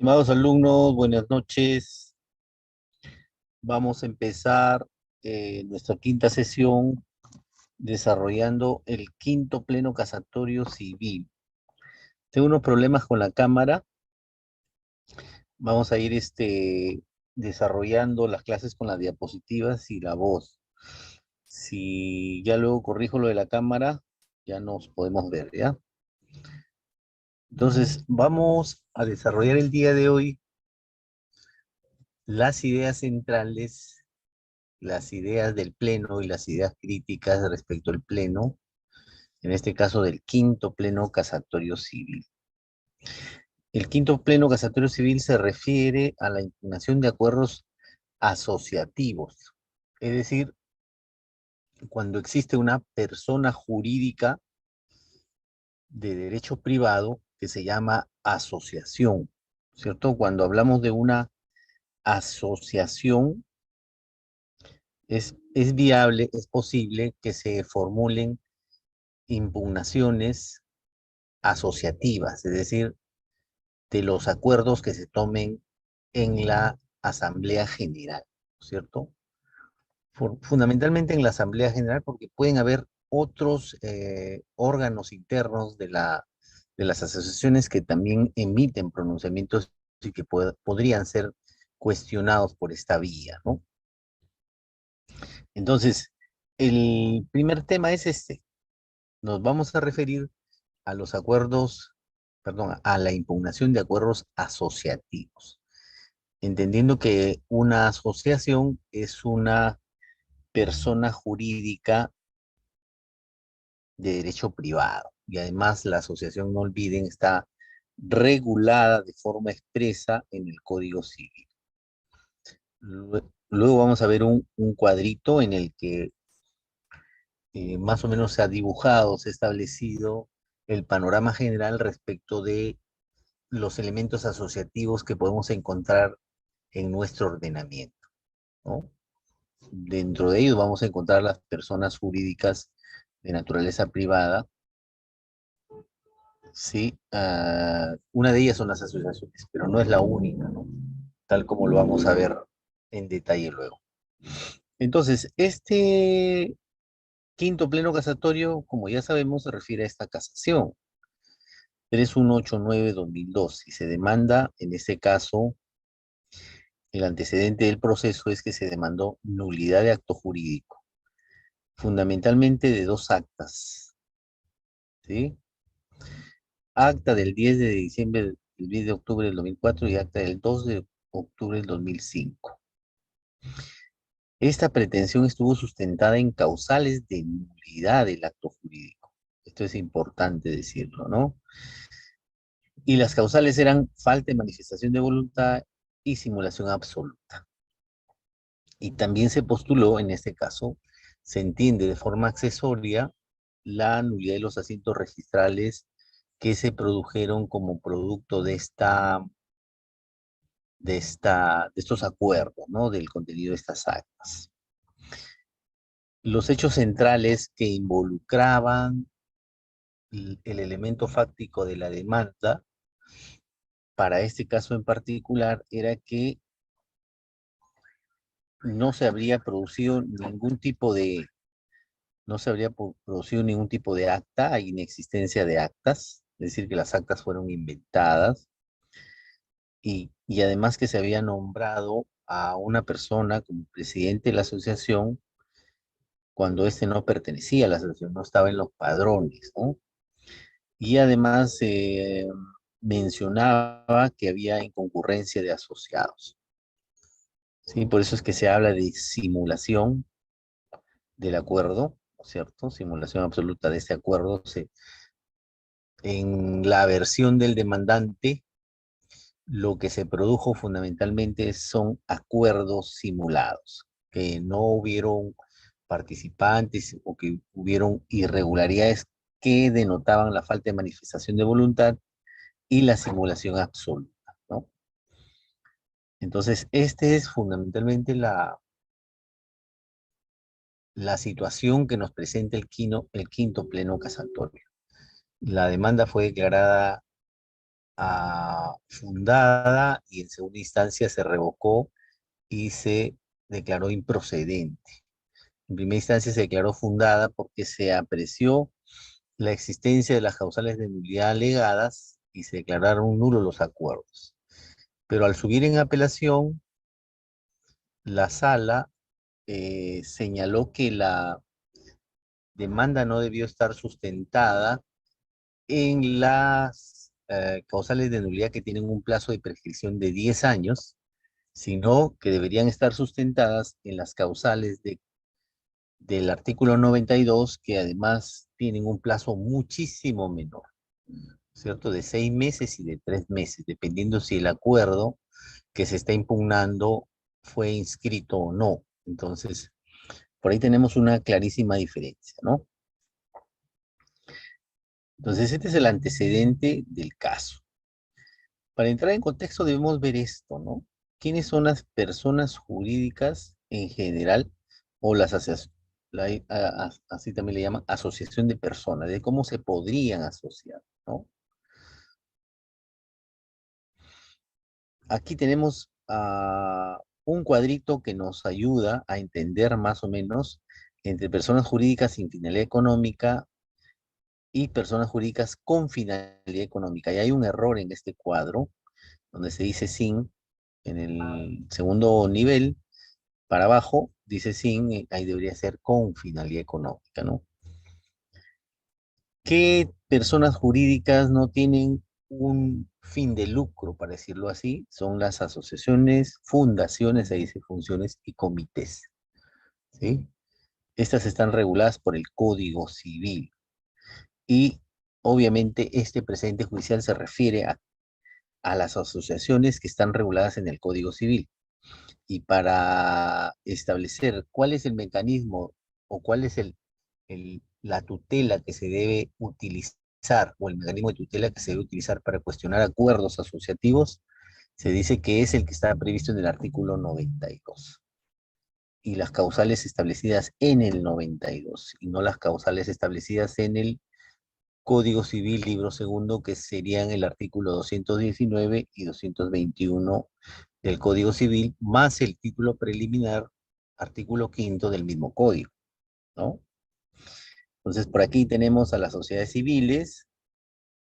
Estimados alumnos, buenas noches. Vamos a empezar nuestra quinta sesión desarrollando el quinto pleno casatorio civil. Tengo unos problemas con la cámara. Vamos a ir desarrollando las clases con las diapositivas y la voz. Si ya luego corrijo lo de la cámara, ya nos podemos ver, ¿ya? Entonces, vamos a desarrollar el día de hoy las ideas centrales, las ideas del Pleno y las ideas críticas respecto al Pleno, en este caso del quinto Pleno Casatorio Civil. El quinto Pleno Casatorio Civil se refiere a la impugnación de acuerdos asociativos, es decir, cuando existe una persona jurídica de derecho privado que se llama asociación, ¿cierto? Cuando hablamos de una asociación, es viable, es posible que se formulen impugnaciones asociativas, es decir, de los acuerdos que se tomen en la Asamblea General, ¿cierto? Fundamentalmente en la Asamblea General, porque pueden haber otros órganos internos de las asociaciones que también emiten pronunciamientos y que podrían ser cuestionados por esta vía, ¿no? Entonces, el primer tema es este. Nos vamos a referir a los acuerdos, perdón, a la impugnación de acuerdos asociativos, entendiendo que una asociación es una persona jurídica de derecho privado y además la asociación, no olviden, está regulada de forma expresa en el Código Civil. Luego vamos a ver un cuadrito en el que más o menos se ha dibujado, se ha establecido el panorama general respecto de los elementos asociativos que podemos encontrar en nuestro ordenamiento, ¿no? Dentro de ellos vamos a encontrar las personas jurídicas de naturaleza privada, ¿sí? Una de ellas son las asociaciones, pero no es la única, ¿no? Tal como lo vamos a ver en detalle luego. Entonces, este quinto pleno casatorio, como ya sabemos, se refiere a esta casación, 3189/2002, y se demanda, en este caso, el antecedente del proceso es que se demandó nulidad de acto jurídico, fundamentalmente de dos actas, ¿sí? Acta del 10 de diciembre, del 10 de octubre del 2004 y acta del 2 de octubre del 2005. Esta pretensión estuvo sustentada en causales de nulidad del acto jurídico. Esto es importante decirlo, ¿no? Y las causales eran falta de manifestación de voluntad y simulación absoluta. Y también se postuló, en este caso, se entiende de forma accesoria la nulidad de los asientos registrales que se produjeron como producto de estos acuerdos, ¿no? Del contenido de estas actas. Los hechos centrales que involucraban el elemento fáctico de la demanda, para este caso en particular, era que no se habría producido ningún tipo de, no se habría producido ningún tipo de acta, hay inexistencia de actas, es decir, que las actas fueron inventadas, y además que se había nombrado a una persona como presidente de la asociación cuando éste no pertenecía a la asociación, no estaba en los padrones, ¿no? Y además mencionaba que había inconcurrencia de asociados, ¿sí? Por eso es que se habla de simulación del acuerdo, ¿cierto? Simulación absoluta de este acuerdo. En la versión del demandante, lo que se produjo fundamentalmente son acuerdos simulados, que no hubieron participantes o que hubieron irregularidades que denotaban la falta de manifestación de voluntad y la simulación absoluta, ¿no? Entonces, este es fundamentalmente la situación que nos presenta el quinto pleno casatorio. La demanda fue declarada fundada y en segunda instancia se revocó y se declaró improcedente. En primera instancia se declaró fundada porque se apreció la existencia de las causales de nulidad alegadas y se declararon nulos los acuerdos. Pero al subir en apelación, la sala señaló que la demanda no debió estar sustentada en las causales de nulidad que tienen un plazo de prescripción de 10 años, sino que deberían estar sustentadas en las causales del artículo 92, que además tienen un plazo muchísimo menor, ¿cierto? De 6 meses y de 3 meses, dependiendo si el acuerdo que se está impugnando fue inscrito o no. Entonces, por ahí tenemos una clarísima diferencia, ¿no? Entonces, este es el antecedente del caso. Para entrar en contexto debemos ver esto, ¿no? ¿Quiénes son las personas jurídicas en general o las asociaciones? Así también le llaman asociación de personas, de cómo se podrían asociar, ¿no? Aquí tenemos un cuadrito que nos ayuda a entender más o menos entre personas jurídicas sin finalidad económica y personas jurídicas con finalidad económica. Y hay un error en este cuadro, donde se dice sin, en el segundo nivel, para abajo, dice sin, ahí debería ser con finalidad económica, ¿no? ¿Qué personas jurídicas no tienen un fin de lucro, para decirlo así? Son las asociaciones, fundaciones, ahí dice funciones y comités, ¿sí? Estas están reguladas por el Código Civil y obviamente este precedente judicial se refiere a las asociaciones que están reguladas en el Código Civil. Y para establecer cuál es el mecanismo o cuál es la tutela que se debe utilizar o el mecanismo de tutela que se debe utilizar para cuestionar acuerdos asociativos, se dice que es el que está previsto en el artículo 92 y las causales establecidas en el 92 y no las causales establecidas en el Código Civil, libro segundo, que serían el artículo 219 y 221 del Código Civil, más el título preliminar, artículo quinto del mismo código, ¿no? Entonces, por aquí tenemos a las sociedades civiles,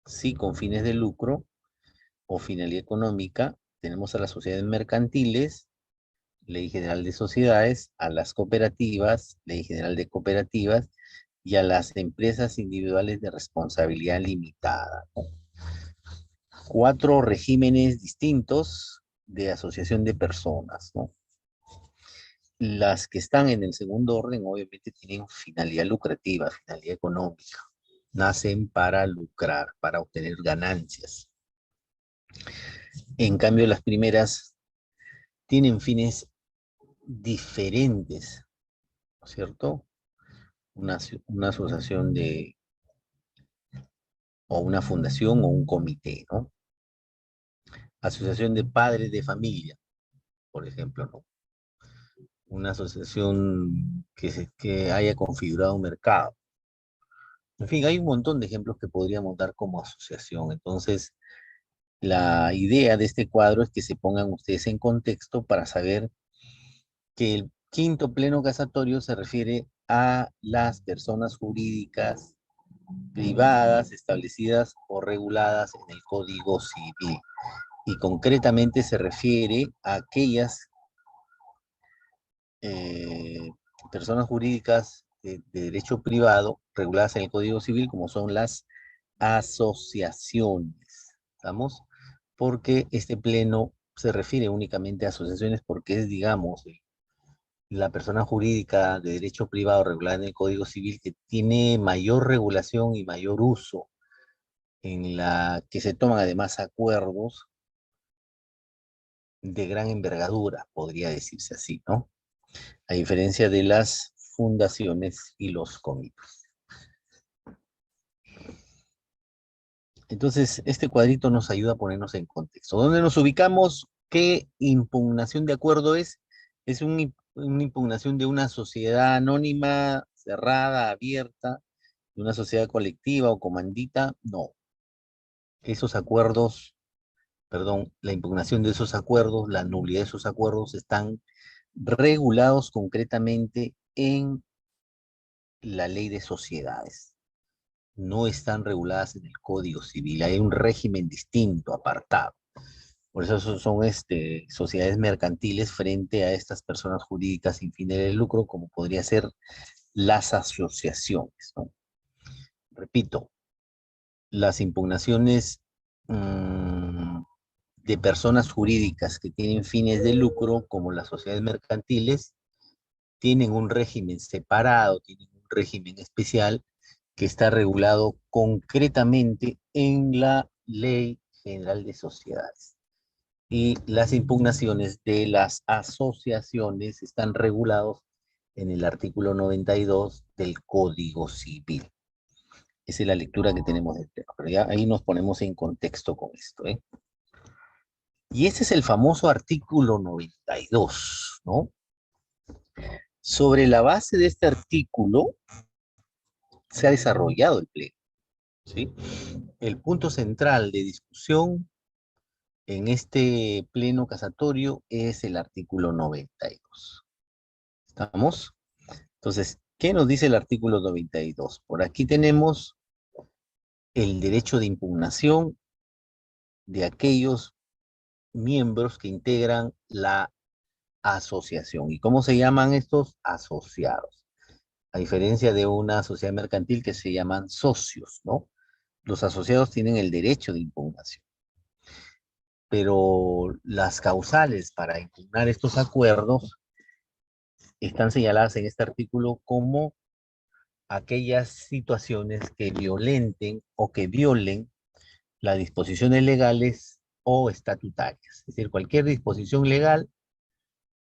sí, con fines de lucro o finalidad económica. Tenemos a las sociedades mercantiles, Ley General de Sociedades, a las cooperativas, Ley General de Cooperativas, y a las empresas individuales de responsabilidad limitada, ¿no? 4 regímenes distintos de asociación de personas, ¿no? Las que están en el segundo orden obviamente tienen finalidad lucrativa, finalidad económica. Nacen para lucrar, para obtener ganancias. En cambio, las primeras tienen fines diferentes, ¿no es cierto? Una asociación o una fundación o un comité, ¿no? Asociación de padres de familia, por ejemplo, ¿no? Una asociación que haya configurado un mercado. En fin, hay un montón de ejemplos que podríamos dar como asociación. Entonces, la idea de este cuadro es que se pongan ustedes en contexto para saber que el quinto pleno casatorio se refiere a las personas jurídicas privadas establecidas o reguladas en el Código Civil. Y concretamente se refiere a aquellas eh, personas jurídicas de derecho privado reguladas en el Código Civil, como son las asociaciones, ¿estamos? Porque este pleno se refiere únicamente a asociaciones porque es, digamos, la persona jurídica de derecho privado regulada en el Código Civil que tiene mayor regulación y mayor uso, en la que se toman además acuerdos de gran envergadura, podría decirse así, ¿no? A diferencia de las fundaciones y los comités. Entonces, este cuadrito nos ayuda a ponernos en contexto. ¿Dónde nos ubicamos? ¿Qué impugnación de acuerdo es? ¿Es una impugnación de una sociedad anónima, cerrada, abierta, de una sociedad colectiva o comandita? No. esos acuerdos, perdón, la impugnación de esos acuerdos, la nulidad de esos acuerdos están regulados concretamente en la ley de sociedades. No están reguladas en el Código Civil. Hay un régimen distinto, apartado. Por eso son sociedades mercantiles frente a estas personas jurídicas sin fines de lucro, como podría ser las asociaciones, ¿no? Repito, las impugnaciones mm, de personas jurídicas que tienen fines de lucro, como las sociedades mercantiles, tienen un régimen separado, tienen un régimen especial que está regulado concretamente en la Ley General de Sociedades. Y las impugnaciones de las asociaciones están regulados en el artículo 92 del Código Civil. Esa es la lectura que tenemos del tema, pero ya ahí nos ponemos en contexto con esto, ¿eh? Y ese es el famoso artículo 92, ¿no? Sobre la base de este artículo se ha desarrollado el pleno, ¿sí? El punto central de discusión en este pleno casatorio es el artículo 92. ¿Estamos? Entonces, ¿qué nos dice el artículo 92? Por aquí tenemos el derecho de impugnación de aquellos miembros que integran la asociación. ¿Y cómo se llaman estos? Asociados. A diferencia de una sociedad mercantil que se llaman socios, ¿no? Los asociados tienen el derecho de impugnación, pero las causales para impugnar estos acuerdos están señaladas en este artículo como aquellas situaciones que violenten o que violen las disposiciones legales o estatutarias. Es decir, cualquier disposición legal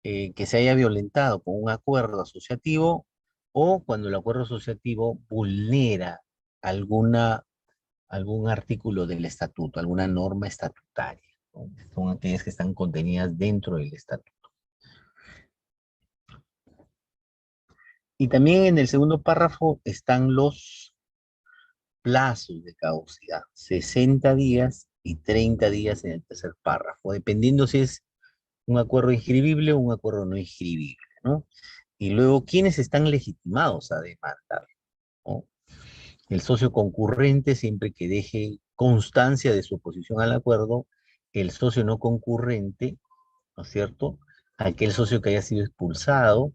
que se haya violentado con un acuerdo asociativo o cuando el acuerdo asociativo vulnera alguna, algún artículo del estatuto, alguna norma estatutaria, ¿no? Son aquellas que están contenidas dentro del estatuto. Y también en el segundo párrafo están los plazos de caducidad, 60 días y 30 días en el tercer párrafo, dependiendo si es un acuerdo inscribible o un acuerdo no inscribible, ¿no? Y luego, ¿quiénes están legitimados a demandar, ¿no? El socio concurrente, siempre que deje constancia de su oposición al acuerdo; el socio no concurrente, ¿no es cierto? Aquel socio que haya sido expulsado;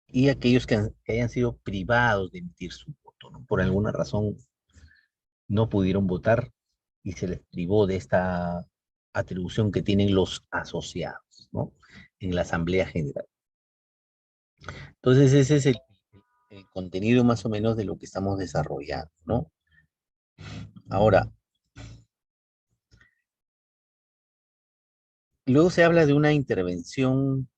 y aquellos que hayan sido privados de emitir su voto, ¿no? Por alguna razón no pudieron votar y se les privó de esta atribución que tienen los asociados, ¿no? En la Asamblea General. Entonces ese es el contenido más o menos de lo que estamos desarrollando, ¿no? Ahora, luego se habla de una intervención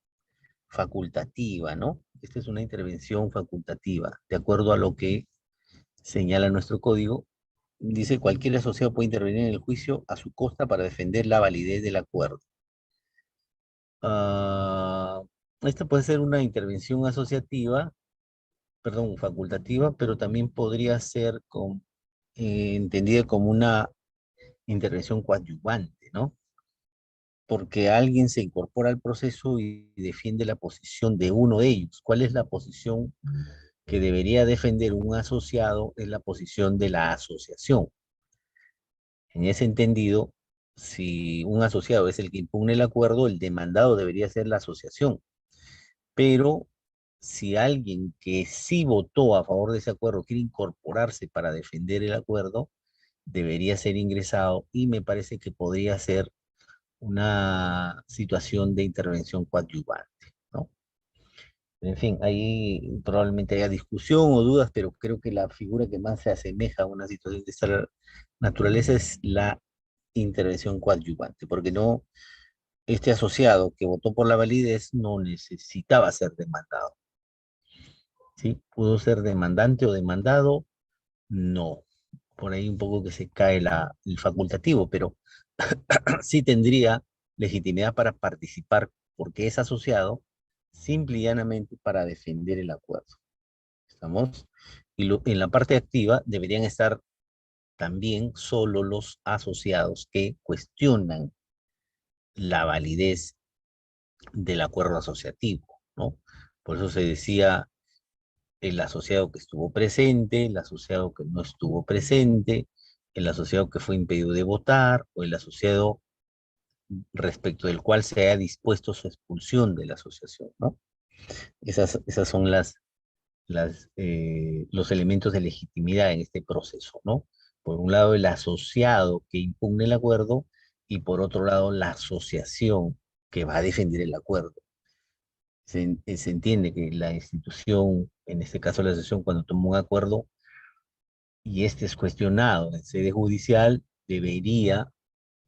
facultativa, ¿no? Esta es una intervención facultativa, de acuerdo a lo que señala nuestro código. Dice: cualquier asociado puede intervenir en el juicio a su costa para defender la validez del acuerdo. Ah, esta puede ser una intervención asociativa, perdón, facultativa, pero también podría ser entendida como una intervención coadyuvante, ¿no? Porque alguien se incorpora al proceso y defiende la posición de uno de ellos. ¿Cuál es la posición que debería defender un asociado? Es la posición de la asociación. En ese entendido, si un asociado es el que impugna el acuerdo, el demandado debería ser la asociación. Pero si alguien que sí votó a favor de ese acuerdo quiere incorporarse para defender el acuerdo, debería ser ingresado, y me parece que podría ser una situación de intervención coadyuvante, ¿no? En fin, ahí probablemente haya discusión o dudas, pero creo que la figura que más se asemeja a una situación de esta naturaleza es la intervención coadyuvante, porque no, este asociado que votó por la validez no necesitaba ser demandado, ¿sí? Pudo ser demandante o demandado, no. Por ahí un poco que se cae el facultativo, pero sí tendría legitimidad para participar porque es asociado simple y llanamente para defender el acuerdo. ¿Estamos? en la parte activa deberían estar también solo los asociados que cuestionan la validez del acuerdo asociativo, ¿no? Por eso se decía el asociado que estuvo presente, el asociado que no estuvo presente, el asociado que fue impedido de votar o el asociado respecto del cual se haya dispuesto su expulsión de la asociación, ¿no? Esas son los elementos de legitimidad en este proceso, ¿no? Por un lado, el asociado que impugne el acuerdo y por otro lado, la asociación que va a defender el acuerdo. Se entiende que la institución, en este caso la asociación, cuando toma un acuerdo y este es cuestionado en sede judicial, debería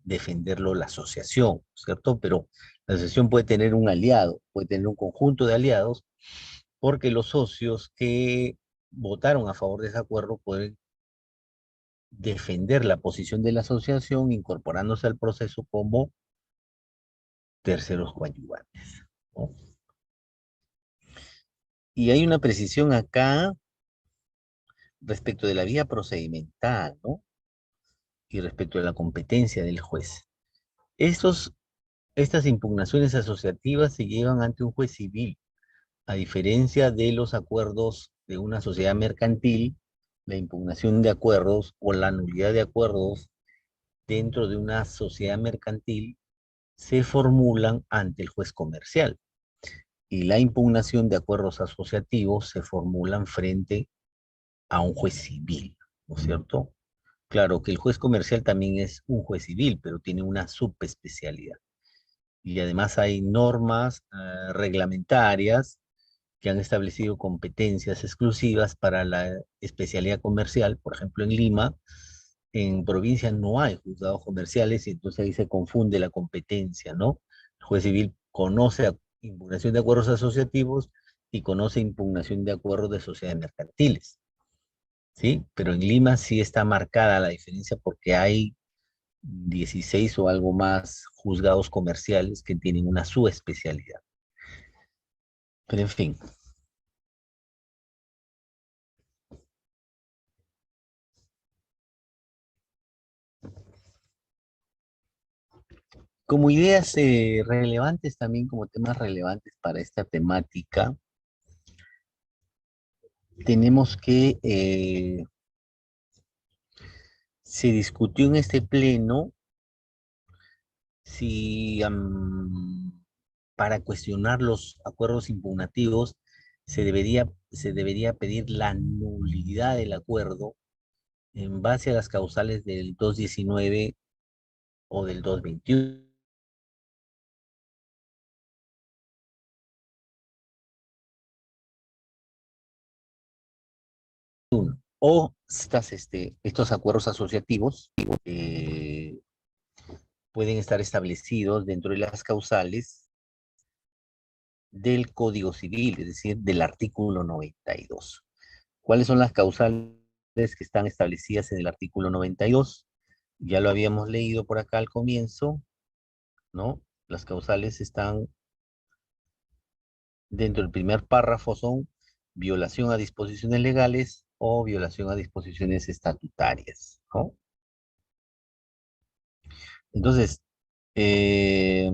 defenderlo la asociación, ¿cierto? Pero la asociación puede tener un aliado, puede tener un conjunto de aliados, porque los socios que votaron a favor de ese acuerdo pueden defender la posición de la asociación incorporándose al proceso como terceros coadyuvantes, ¿no? Y hay una precisión acá respecto de la vía procedimental, ¿no? Y respecto de la competencia del juez. Estos, estas impugnaciones asociativas se llevan ante un juez civil, a diferencia de los acuerdos de una sociedad mercantil, la impugnación de acuerdos o la nulidad de acuerdos dentro de una sociedad mercantil se formulan ante el juez comercial y la impugnación de acuerdos asociativos se formulan frente a un juez civil, ¿no es cierto? Claro que el juez comercial también es un juez civil, pero tiene una subespecialidad. Y además hay normas reglamentarias que han establecido competencias exclusivas para la especialidad comercial. Por ejemplo, en Lima, en provincia no hay juzgados comerciales y entonces ahí se confunde la competencia, ¿no? El juez civil conoce impugnación de acuerdos asociativos y conoce impugnación de acuerdos de sociedades mercantiles, ¿sí? Pero en Lima sí está marcada la diferencia porque hay 16 o algo más juzgados comerciales que tienen una subespecialidad. Pero en fin, como ideas relevantes también, como temas relevantes para esta temática, tenemos que se discutió en este pleno si para cuestionar los acuerdos impugnativos se debería pedir la nulidad del acuerdo en base a las causales del 219 o del 221. O estos acuerdos asociativos eh, pueden estar establecidos dentro de las causales del Código Civil, es decir, del artículo 92. ¿Cuáles son las causales que están establecidas en el artículo 92? Ya lo habíamos leído por acá al comienzo, ¿no? Las causales están dentro del primer párrafo, son violación a disposiciones legales o violación a disposiciones estatutarias, ¿no? Entonces, eh,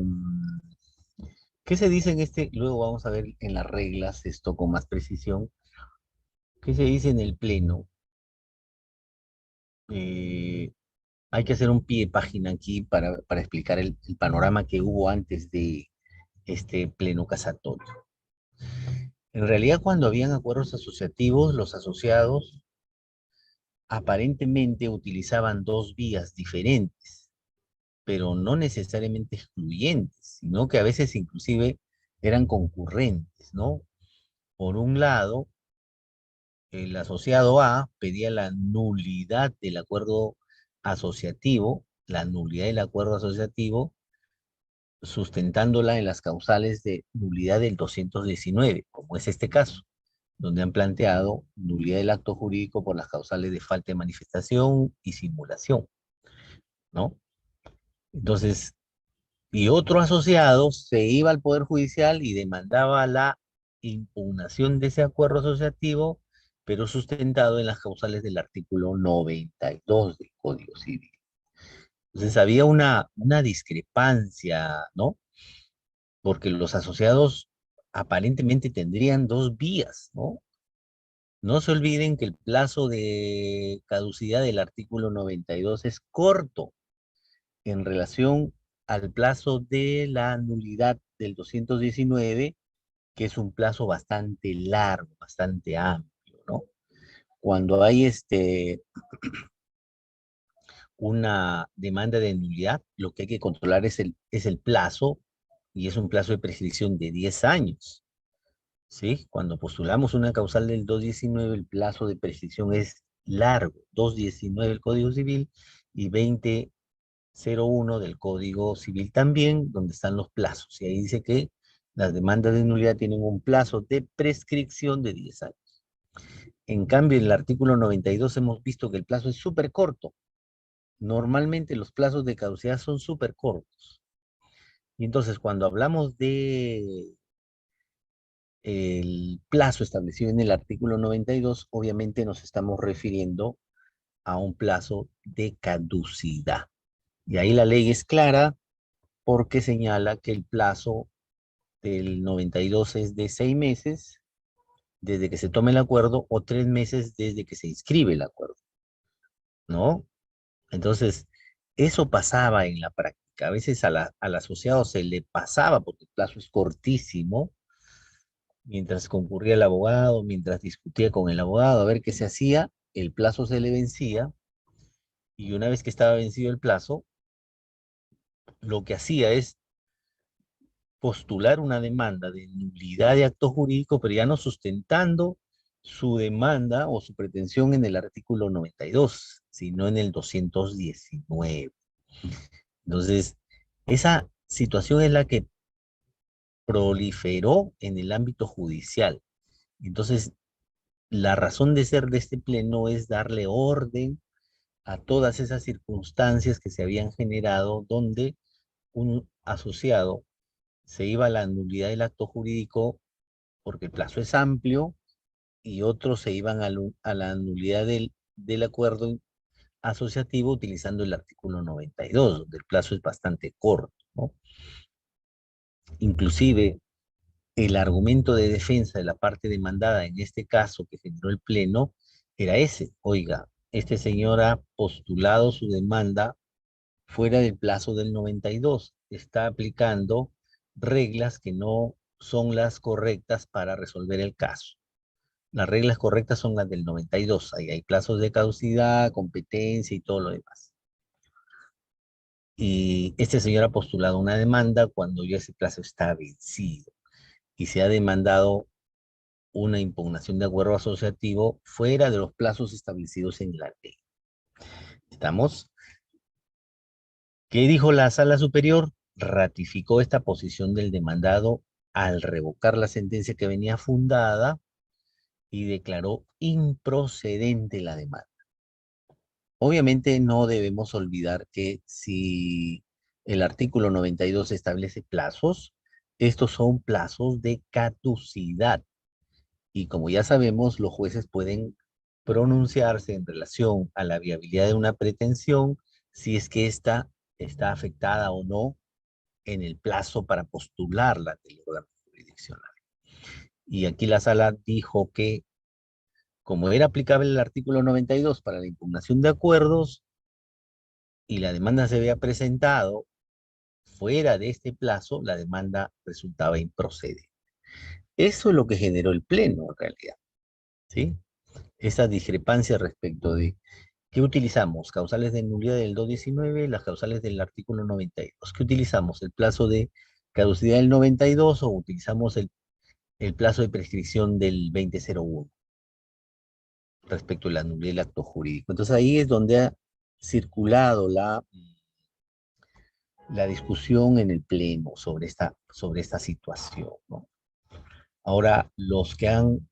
¿qué se dice en este? Luego vamos a ver en las reglas esto con más precisión. ¿Qué se dice en el pleno? Eh, Hay que hacer un pie de página aquí para explicar el panorama que hubo antes de este pleno casatorio. En realidad, cuando habían acuerdos asociativos, los asociados aparentemente utilizaban dos vías diferentes, pero no necesariamente excluyentes, sino que a veces inclusive eran concurrentes, ¿no? Por un lado, el asociado A pedía la nulidad del acuerdo asociativo, la nulidad del acuerdo asociativo, sustentándola en las causales de nulidad del 219, como es este caso, donde han planteado nulidad del acto jurídico por las causales de falta de manifestación y simulación, ¿no? Entonces, y otro asociado se iba al Poder Judicial y demandaba la impugnación de ese acuerdo asociativo pero sustentado en las causales del artículo 92 del Código Civil. Entonces había una discrepancia, ¿no? Porque los asociados aparentemente tendrían dos vías, ¿no? No se olviden que el plazo de caducidad del artículo 92 es corto en relación al plazo de la nulidad del 219, que es un plazo bastante largo, bastante amplio, ¿no? Cuando hay una demanda de nulidad, lo que hay que controlar es el plazo, y es un plazo de prescripción de 10 años, ¿sí? Cuando postulamos una causal del 219, el plazo de prescripción es largo, 219 del Código Civil y 2001 del Código Civil también, donde están los plazos. Y ahí dice que las demandas de nulidad tienen un plazo de prescripción de 10 años. En cambio, en el artículo 92 hemos visto que el plazo es súper corto. Normalmente los plazos de caducidad son súper cortos. Y entonces, cuando hablamos de el plazo establecido en el artículo 92, obviamente nos estamos refiriendo a un plazo de caducidad. Y ahí la ley es clara porque señala que el plazo del 92 es de 6 meses desde que se tome el acuerdo o 3 meses desde que se inscribe el acuerdo, ¿no? Entonces, eso pasaba en la práctica. A veces al asociado se le pasaba porque el plazo es cortísimo, mientras concurría el abogado, mientras discutía con el abogado a ver qué se hacía, el plazo se le vencía, y una vez que estaba vencido el plazo, lo que hacía es postular una demanda de nulidad de acto jurídico, pero ya no sustentando su demanda o su pretensión en el artículo 92, sino en el 219. Entonces, esa situación es la que proliferó en el ámbito judicial. Entonces, la razón de ser de este pleno es darle orden a todas esas circunstancias que se habían generado donde un asociado se iba a la nulidad del acto jurídico porque el plazo es amplio, y otros se iban a la nulidad del acuerdo asociativo utilizando el artículo 92, donde el plazo es bastante corto, ¿no? Inclusive, el argumento de defensa de la parte demandada, en este caso que generó el pleno, era ese: oiga, este señor ha postulado su demanda fuera del plazo del 92, está aplicando reglas que no son las correctas para resolver el caso. Las reglas correctas son las del 92, ahí hay plazos de caducidad, competencia y todo lo demás. Y este señor ha postulado una demanda cuando ya ese plazo está vencido, y se ha demandado una impugnación de acuerdo asociativo fuera de los plazos establecidos en la ley. ¿Estamos? ¿Qué dijo la Sala Superior? Ratificó esta posición del demandado al revocar la sentencia que venía fundada y declaró improcedente la demanda. Obviamente no debemos olvidar que si el artículo 92 establece plazos, estos son plazos de caducidad. Y como ya sabemos, los jueces pueden pronunciarse en relación a la viabilidad de una pretensión si es que ésta está afectada o no en el plazo para postularla ante el órgano jurisdiccional. Y aquí la sala dijo que, como era aplicable el artículo 92 para la impugnación de acuerdos y la demanda se había presentado fuera de este plazo, la demanda resultaba improcedente. Eso es lo que generó el pleno en realidad, ¿sí? Esa discrepancia respecto de ¿qué utilizamos? Causales de nulidad del 219, las causales del artículo 92. ¿Qué utilizamos? ¿El plazo de caducidad del 92 o utilizamos el plazo de prescripción del 2001 respecto a la nulidad del acto jurídico? Entonces ahí es donde ha circulado la discusión en el Pleno sobre esta situación, ¿no? Ahora, los que han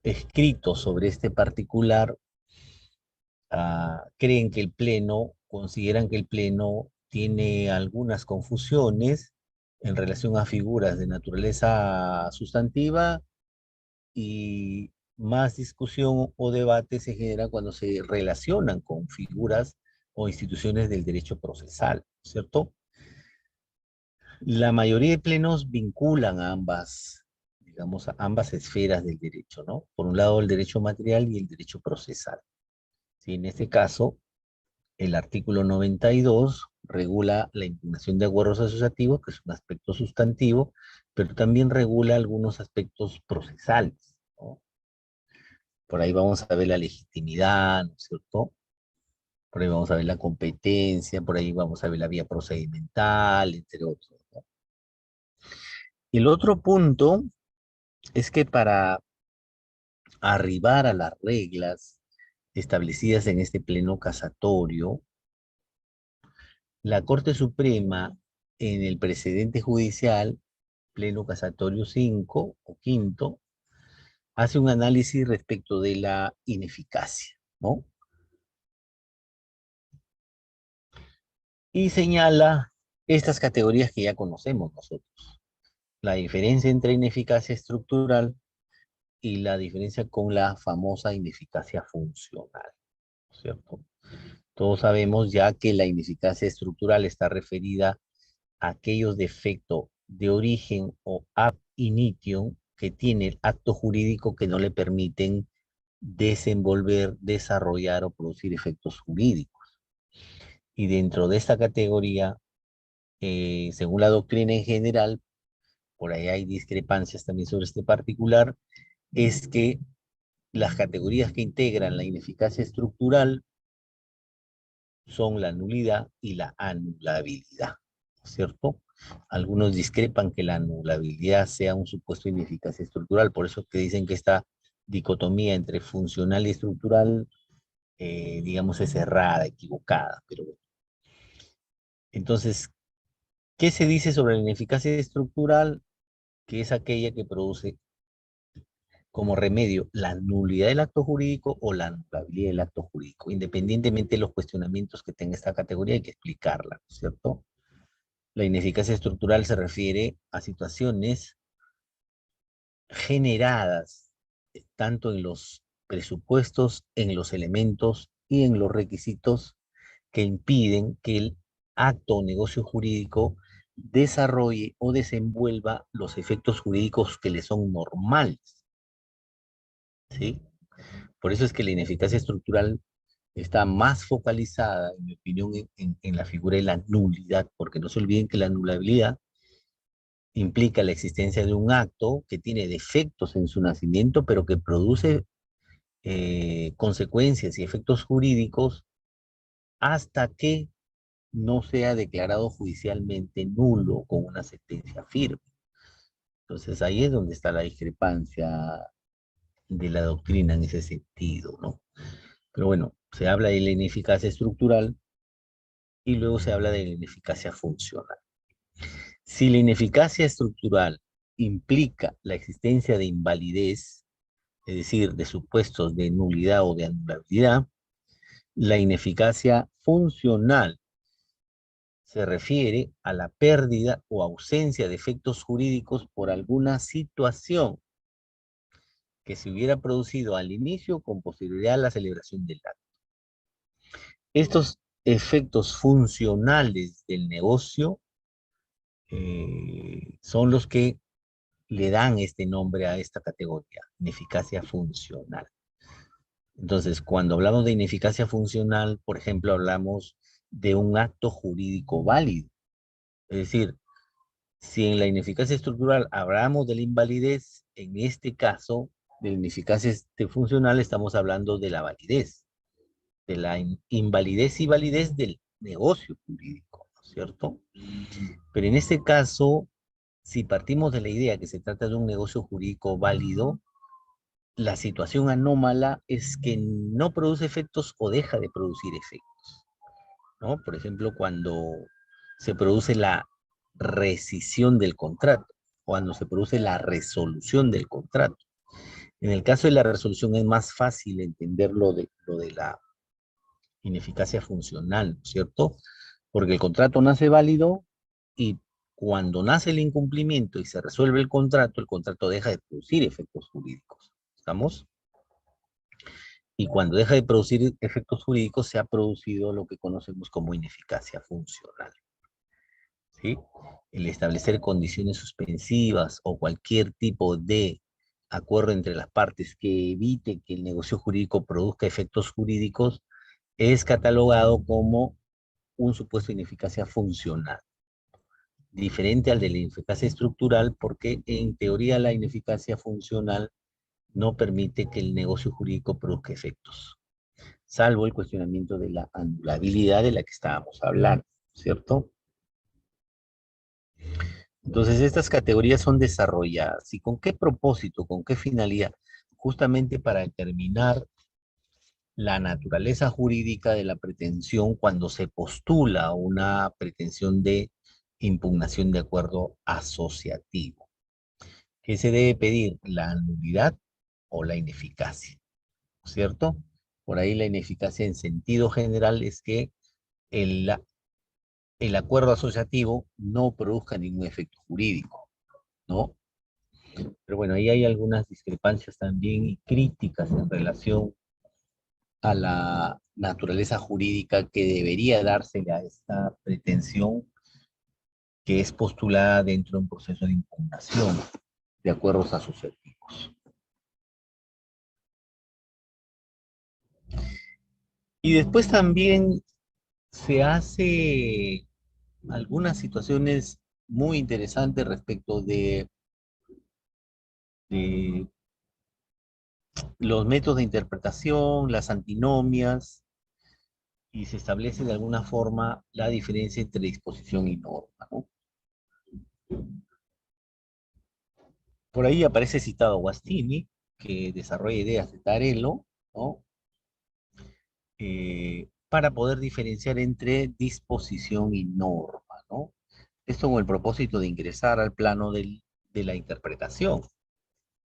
escrito sobre este particular creen que el Pleno, consideran que el Pleno tiene algunas confusiones en relación a figuras de naturaleza sustantiva y más discusión o debate se genera cuando se relacionan con figuras o instituciones del derecho procesal, ¿cierto? La mayoría de plenos vinculan a ambas, digamos, a ambas esferas del derecho, ¿no? Por un lado, el derecho material y el derecho procesal. Sí, en este caso, el artículo 92 regula la impugnación de acuerdos asociativos, que es un aspecto sustantivo, pero también regula algunos aspectos procesales, ¿no? Por ahí vamos a ver la legitimidad, ¿no es cierto? Por ahí vamos a ver la competencia, por ahí vamos a ver la vía procedimental, entre otros, ¿no? El otro punto es que para arribar a las reglas establecidas en este pleno casatorio, la Corte Suprema, en el precedente judicial, pleno casatorio 5 o quinto, hace un análisis respecto de la ineficacia, ¿no? Y señala estas categorías que ya conocemos nosotros. La diferencia entre ineficacia estructural y la diferencia con la famosa ineficacia funcional, ¿cierto? Todos sabemos ya que la ineficacia estructural está referida a aquellos defectos de origen o ab initio que tiene el acto jurídico que no le permiten desenvolver, desarrollar o producir efectos jurídicos. Y dentro de esta categoría, según la doctrina en general, por ahí hay discrepancias también sobre este particular, es que las categorías que integran la ineficacia estructural son la nulidad y la anulabilidad, ¿cierto? Algunos discrepan que la anulabilidad sea un supuesto de ineficacia estructural, por eso que dicen que esta dicotomía entre funcional y estructural, digamos, es errada, equivocada, pero bueno. Entonces, ¿qué se dice sobre la ineficacia estructural? Que es aquella que produce como remedio la nulidad del acto jurídico o la anulabilidad del acto jurídico. Independientemente de los cuestionamientos que tenga esta categoría, hay que explicarla, ¿no es cierto? La ineficacia estructural se refiere a situaciones generadas tanto en los presupuestos, en los elementos y en los requisitos que impiden que el acto o negocio jurídico desarrolle o desenvuelva los efectos jurídicos que le son normales, ¿sí? Por eso es que la ineficacia estructural está más focalizada, en mi opinión, en la figura de la nulidad, porque no se olviden que la anulabilidad implica la existencia de un acto que tiene defectos en su nacimiento, pero que produce consecuencias y efectos jurídicos hasta que no sea declarado judicialmente nulo con una sentencia firme. Entonces ahí es donde está la discrepancia de la doctrina en ese sentido, ¿no? Pero bueno, se habla de la ineficacia estructural y luego se habla de la ineficacia funcional. Si la ineficacia estructural implica la existencia de invalidez, es decir, de supuestos de nulidad o de anulabilidad, la ineficacia funcional se refiere a la pérdida o ausencia de efectos jurídicos por alguna situación que se hubiera producido al inicio con posterioridad a la celebración del acto. Estos efectos funcionales del negocio son los que le dan este nombre a esta categoría, ineficacia funcional. Entonces, cuando hablamos de ineficacia funcional, por ejemplo, hablamos de un acto jurídico válido. Es decir, si en la ineficacia estructural hablamos de la invalidez, en este caso, de la ineficacia funcional, estamos hablando de la validez, de la invalidez y validez del negocio jurídico, ¿no es cierto? Pero en este caso, si partimos de la idea que se trata de un negocio jurídico válido, la situación anómala es que no produce efectos o deja de producir efectos, ¿no? Por ejemplo, cuando se produce la rescisión del contrato, cuando se produce la resolución del contrato. En el caso de la resolución es más fácil entender lo de la ineficacia funcional, ¿no es cierto? Porque el contrato nace válido y cuando nace el incumplimiento y se resuelve el contrato deja de producir efectos jurídicos. ¿Estamos? Y cuando deja de producir efectos jurídicos, se ha producido lo que conocemos como ineficacia funcional. ¿Sí? El establecer condiciones suspensivas o cualquier tipo de acuerdo entre las partes que evite que el negocio jurídico produzca efectos jurídicos es catalogado como un supuesto de ineficacia funcional, diferente al de la ineficacia estructural, porque en teoría la ineficacia funcional no permite que el negocio jurídico produzca efectos, salvo el cuestionamiento de la anulabilidad de la que estábamos hablando, ¿cierto? Entonces, estas categorías son desarrolladas. ¿Y con qué propósito, con qué finalidad? Justamente para determinar la naturaleza jurídica de la pretensión cuando se postula una pretensión de impugnación de acuerdo asociativo. ¿Qué se debe pedir? ¿La nulidad o la ineficacia? ¿Cierto? Por ahí la ineficacia en sentido general es que el, el acuerdo asociativo no produzca ningún efecto jurídico, ¿no? Pero bueno, ahí hay algunas discrepancias también y críticas en relación a la naturaleza jurídica que debería dársele a esta pretensión que es postulada dentro de un proceso de impugnación de acuerdos asociativos. Y después también se hace algunas situaciones muy interesantes respecto de los métodos de interpretación, las antinomias, y se establece de alguna forma la diferencia entre disposición y norma, ¿no? Por ahí aparece citado Guastini, que desarrolla ideas de Tarello, ¿no? Para poder diferenciar entre disposición y norma, ¿no? Esto con el propósito de ingresar al plano de la interpretación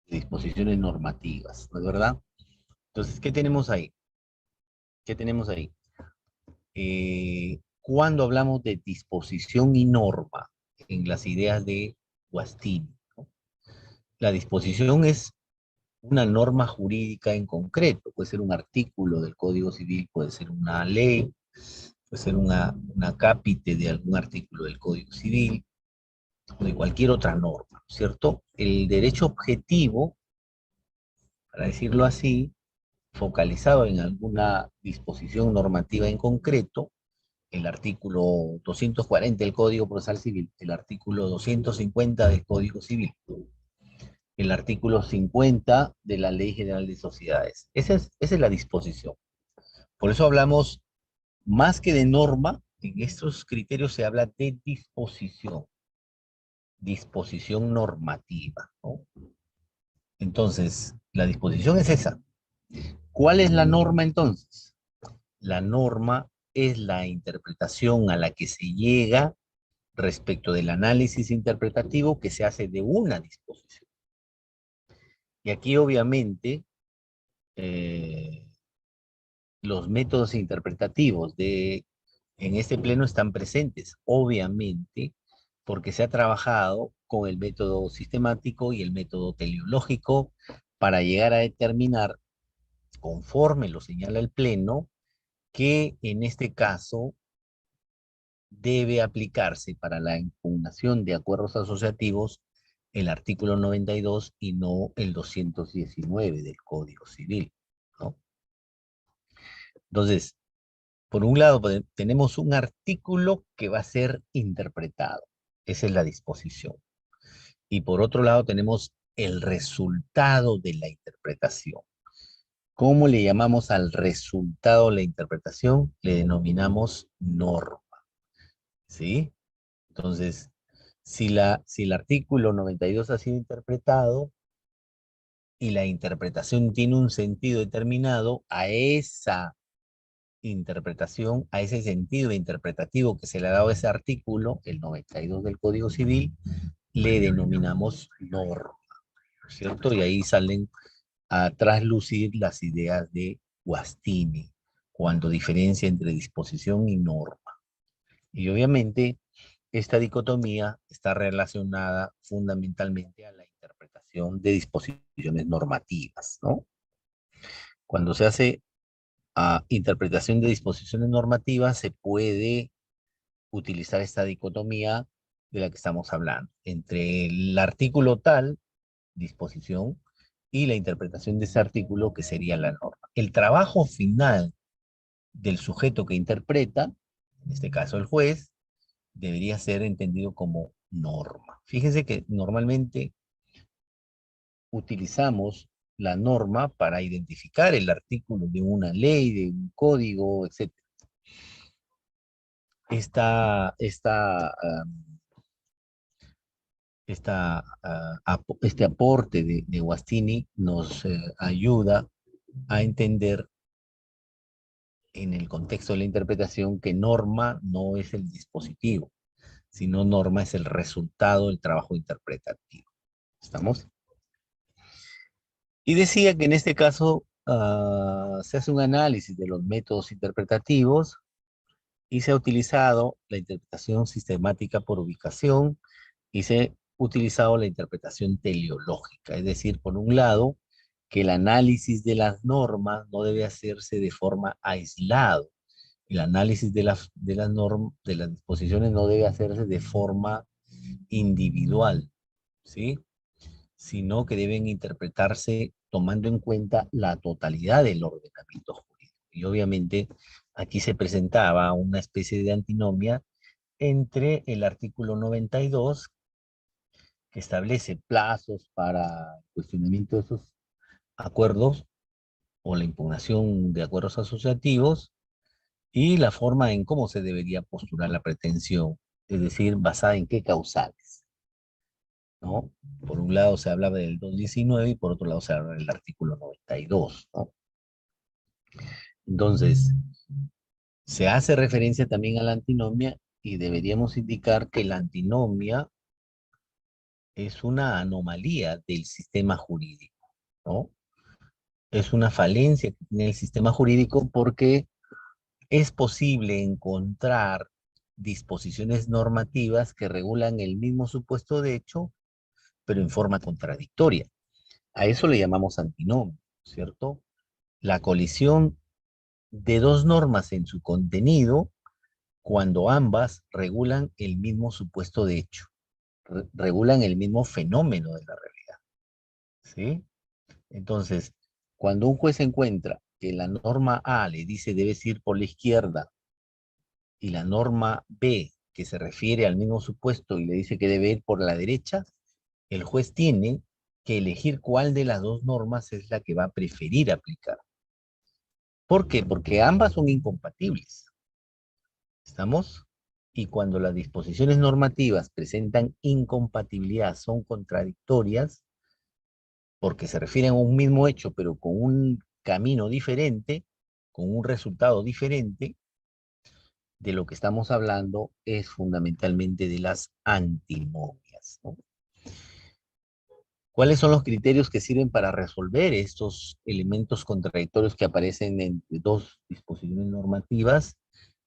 de disposiciones normativas, ¿no es verdad? Entonces, ¿qué tenemos ahí? ¿Qué tenemos ahí? Cuando hablamos de disposición y norma en las ideas de Guastini, ¿no? La disposición es una norma jurídica en concreto, puede ser un artículo del Código Civil, puede ser una ley, puede ser una cápite de algún artículo del Código Civil o de cualquier otra norma, ¿cierto? El derecho objetivo, para decirlo así, focalizado en alguna disposición normativa en concreto, el artículo 240 del Código Procesal Civil, el artículo 250 del Código Civil, el artículo 50 de la Ley General de Sociedades. Esa es la disposición. Por eso hablamos más que de norma, en estos criterios se habla de disposición, disposición normativa, ¿no? Entonces, la disposición es esa. ¿Cuál es la norma entonces? La norma es la interpretación a la que se llega respecto del análisis interpretativo que se hace de una disposición. Y aquí obviamente eh, los métodos interpretativos en este pleno están presentes, obviamente, porque se ha trabajado con el método sistemático y el método teleológico para llegar a determinar, conforme lo señala el pleno, que en este caso debe aplicarse para la impugnación de acuerdos asociativos el artículo 92 y no el 219 del Código Civil, ¿no? Entonces, por un lado, tenemos un artículo que va a ser interpretado. Esa es la disposición. Y por otro lado, tenemos el resultado de la interpretación. ¿Cómo le llamamos al resultado de la interpretación? Le denominamos norma, ¿sí? Entonces, si el artículo 92 ha sido interpretado y la interpretación tiene un sentido determinado, a esa interpretación, a ese sentido interpretativo que se le ha dado a ese artículo, el 92 del Código Civil, le denominamos norma, ¿cierto? Y ahí salen a traslucir las ideas de Guastini, cuando diferencia entre disposición y norma. Y obviamente, esta dicotomía está relacionada fundamentalmente a la interpretación de disposiciones normativas, ¿no? Cuando se hace interpretación de disposiciones normativas, se puede utilizar esta dicotomía de la que estamos hablando, entre el artículo tal, disposición, y la interpretación de ese artículo que sería la norma. El trabajo final del sujeto que interpreta, en este caso el juez, debería ser entendido como norma. Fíjense que normalmente utilizamos la norma para identificar el artículo de una ley, de un código, etc. Este aporte de Guastini nos ayuda a entender en el contexto de la interpretación que norma no es el dispositivo, sino norma es el resultado del trabajo interpretativo. ¿Estamos? Y decía que en este caso se hace un análisis de los métodos interpretativos y se ha utilizado la interpretación sistemática por ubicación y se ha utilizado la interpretación teleológica, es decir, por un lado, que el análisis de las normas no debe hacerse de forma aislada. El análisis de las normas, de las disposiciones no debe hacerse de forma individual, ¿sí? Sino que deben interpretarse tomando en cuenta la totalidad del ordenamiento jurídico. Y obviamente aquí se presentaba una especie de antinomia entre el artículo 92, que establece plazos para el cuestionamiento de esos acuerdos o la impugnación de acuerdos asociativos, y la forma en cómo se debería postular la pretensión, es decir, basada en qué causales, ¿no? Por un lado se hablaba del 219 y por otro lado se habla del artículo 92, ¿no? Entonces, se hace referencia también a la antinomia y deberíamos indicar que la antinomia es una anomalía del sistema jurídico, ¿no? Es una falencia que tiene el sistema jurídico porque es posible encontrar disposiciones normativas que regulan el mismo supuesto de hecho, pero en forma contradictoria. A eso le llamamos antinomio, ¿cierto? La colisión de dos normas en su contenido cuando ambas regulan el mismo supuesto de hecho, regulan el mismo fenómeno de la realidad, ¿sí? Entonces, cuando un juez encuentra que la norma A le dice debes ir por la izquierda y la norma B, que se refiere al mismo supuesto y le dice que debe ir por la derecha, el juez tiene que elegir cuál de las dos normas es la que va a preferir aplicar. ¿Por qué? Porque ambas son incompatibles. ¿Estamos? Y cuando las disposiciones normativas presentan incompatibilidad, son contradictorias, porque se refieren a un mismo hecho, pero con un camino diferente, con un resultado diferente, de lo que estamos hablando es fundamentalmente de las antinomias, ¿no? ¿Cuáles son los criterios que sirven para resolver estos elementos contradictorios que aparecen entre dos disposiciones normativas?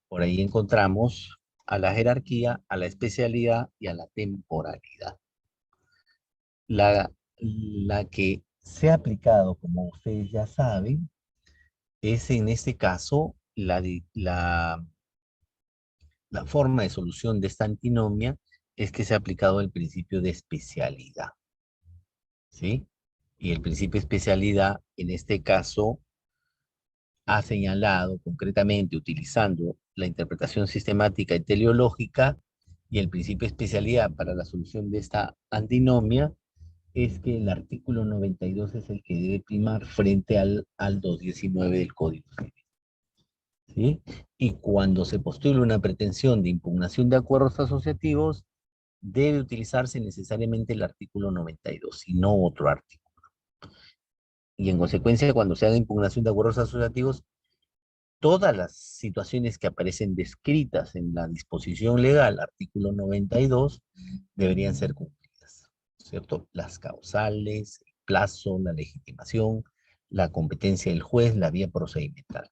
Por ahí encontramos a la jerarquía, a la especialidad y a la temporalidad. La que se ha aplicado, como ustedes ya saben, es en este caso la forma de solución de esta antinomia es que se ha aplicado el principio de especialidad, ¿sí? Y el principio de especialidad, en este caso, ha señalado concretamente, utilizando la interpretación sistemática y teleológica, y el principio de especialidad para la solución de esta antinomia, es que el artículo 92 es el que debe primar frente al 219 del Código Civil, ¿sí? Y cuando se postula una pretensión de impugnación de acuerdos asociativos, debe utilizarse necesariamente el artículo 92 y no otro artículo. Y en consecuencia, cuando se haga impugnación de acuerdos asociativos, todas las situaciones que aparecen descritas en la disposición legal, artículo 92, deberían ser cumplidas, ¿cierto? Las causales, el plazo, la legitimación, la competencia del juez, la vía procedimental.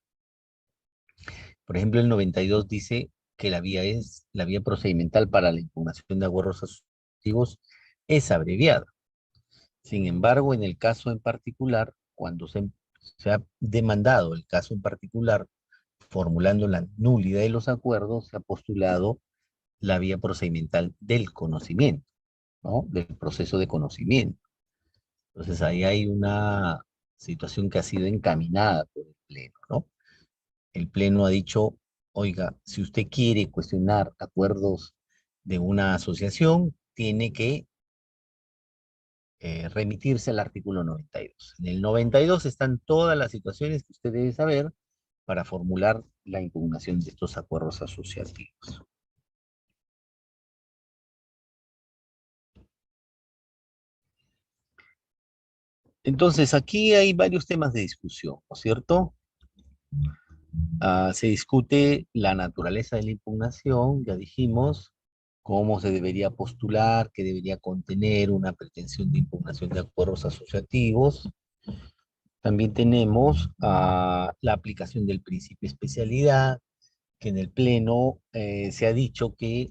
Por ejemplo, el 92 dice que la vía procedimental para la impugnación de acuerdos asociativos es abreviada. Sin embargo, en el caso en particular, cuando Se ha demandado el caso en particular, formulando la nulidad de los acuerdos, se ha postulado la vía procedimental del conocimiento, ¿no? Del proceso de conocimiento. Entonces ahí hay una situación que ha sido encaminada por el Pleno, ¿no? El Pleno ha dicho, oiga, si usted quiere cuestionar acuerdos de una asociación, tiene que remitirse al artículo 92. En el 92 están todas las situaciones que usted debe saber para formular la impugnación de estos acuerdos asociativos. Entonces, aquí hay varios temas de discusión, ¿no es cierto? Se discute la naturaleza de la impugnación, ya dijimos, cómo se debería postular, qué debería contener una pretensión de impugnación de acuerdos asociativos. También tenemos la aplicación del principio de especialidad, que en el Pleno se ha dicho que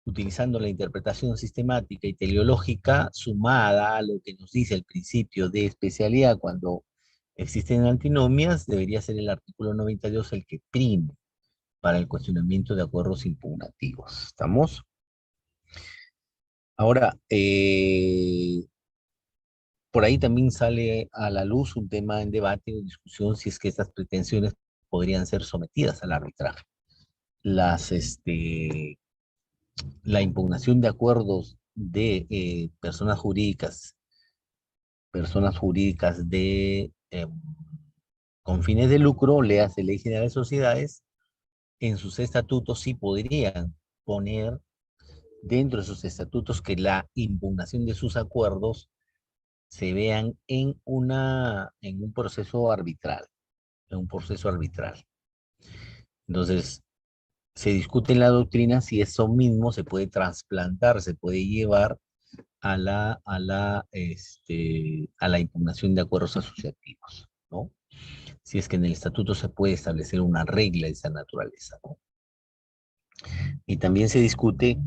utilizando la interpretación sistemática y teleológica sumada a lo que nos dice el principio de especialidad cuando existen antinomias, debería ser el artículo 92 el que prime para el cuestionamiento de acuerdos impugnativos. ¿Estamos? Ahora, por ahí también sale a la luz un tema en debate o discusión si es que estas pretensiones podrían ser sometidas al arbitraje. Las, la impugnación de acuerdos de personas jurídicas de, con fines de lucro, le hace Ley General de Sociedades, en sus estatutos sí podrían poner dentro de sus estatutos que la impugnación de sus acuerdos se vean en un proceso arbitral, en un proceso arbitral. Entonces, se discute en la doctrina si eso mismo se puede trasplantar, se puede llevar a la impugnación de acuerdos asociativos, ¿no? Si es que en el estatuto se puede establecer una regla de esa naturaleza, ¿no? Y también se discute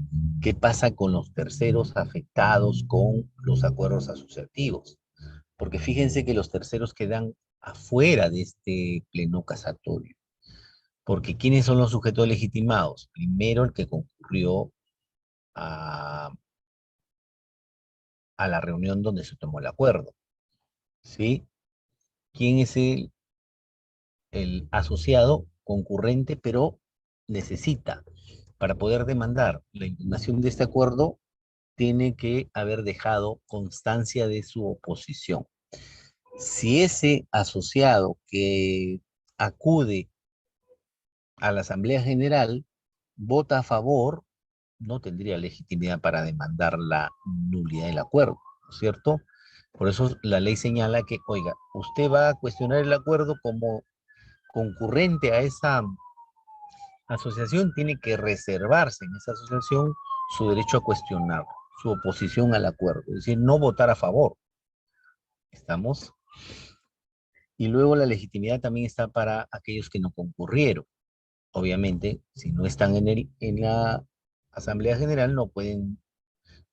qué pasa con los terceros afectados con los acuerdos asociativos, porque fíjense que los terceros quedan afuera de este pleno casatorio, porque ¿quiénes son los sujetos legitimados? Primero, el que concurrió a, a la reunión donde se tomó el acuerdo, ¿sí? ¿Quién es el asociado concurrente, pero necesita, para poder demandar la impugnación de este acuerdo, tiene que haber dejado constancia de su oposición? Si ese asociado que acude a la Asamblea General vota a favor, no tendría legitimidad para demandar la nulidad del acuerdo, ¿no es cierto? Por eso la ley señala que, oiga, usted va a cuestionar el acuerdo como concurrente a esa asociación, tiene que reservarse en esa asociación su derecho a cuestionar, su oposición al acuerdo, es decir, no votar a favor. ¿Estamos? Y luego la legitimidad también está para aquellos que no concurrieron. Obviamente, si no están en la Asamblea General, no pueden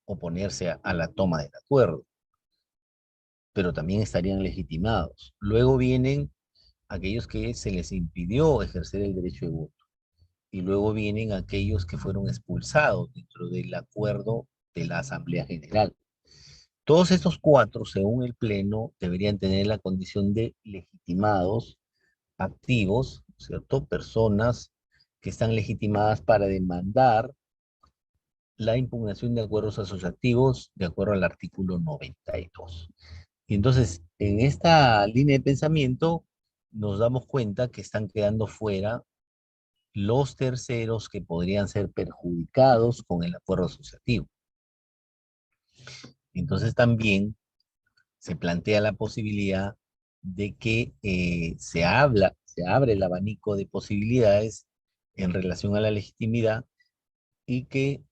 oponerse a la toma del acuerdo, pero también estarían legitimados. Luego vienen aquellos que se les impidió ejercer el derecho de voto. Y luego vienen aquellos que fueron expulsados dentro del acuerdo de la Asamblea General. Todos estos cuatro, según el Pleno, deberían tener la condición de legitimados, activos, ¿cierto? Personas que están legitimadas para demandar la impugnación de acuerdos asociativos de acuerdo al artículo 92. Y entonces, en esta línea de pensamiento, nos damos cuenta que están quedando fuera los terceros que podrían ser perjudicados con el acuerdo asociativo. Entonces también se plantea la posibilidad de que se abre el abanico de posibilidades en relación a la legitimidad y que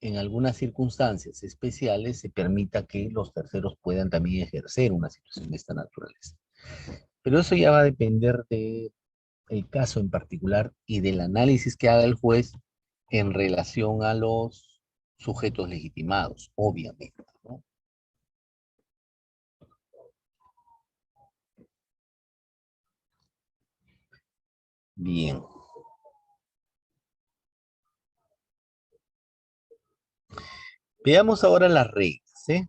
en algunas circunstancias especiales se permita que los terceros puedan también ejercer una situación de esta naturaleza. Pero eso ya va a depender del caso en particular y del análisis que haga el juez en relación a los sujetos legitimados, obviamente, ¿no? Bien. Veamos ahora las reglas, ¿eh?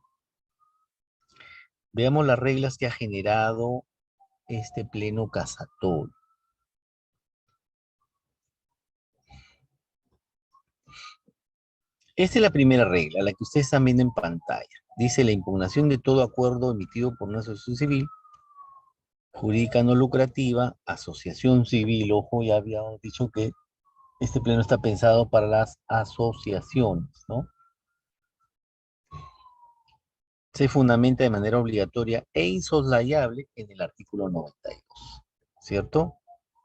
Veamos las reglas que ha generado este pleno casatorio. Esta es la primera regla, la que ustedes están viendo en pantalla. Dice la impugnación de todo acuerdo emitido por una asociación civil, jurídica no lucrativa, asociación civil. Ojo, ya habíamos dicho que este pleno está pensado para las asociaciones, ¿no? Se fundamenta de manera obligatoria e insoslayable en el artículo 92, ¿cierto?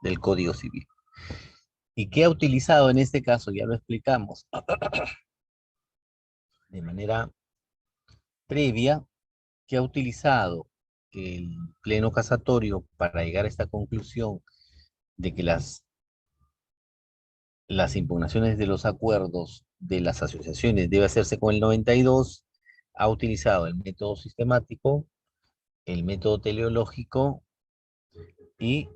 Del Código Civil. ¿Y qué ha utilizado en este caso? Ya lo explicamos. De manera previa, que ha utilizado el pleno casatorio para llegar a esta conclusión de que las impugnaciones de los acuerdos de las asociaciones debe hacerse con el 92, ha utilizado el método sistemático, el método teleológico y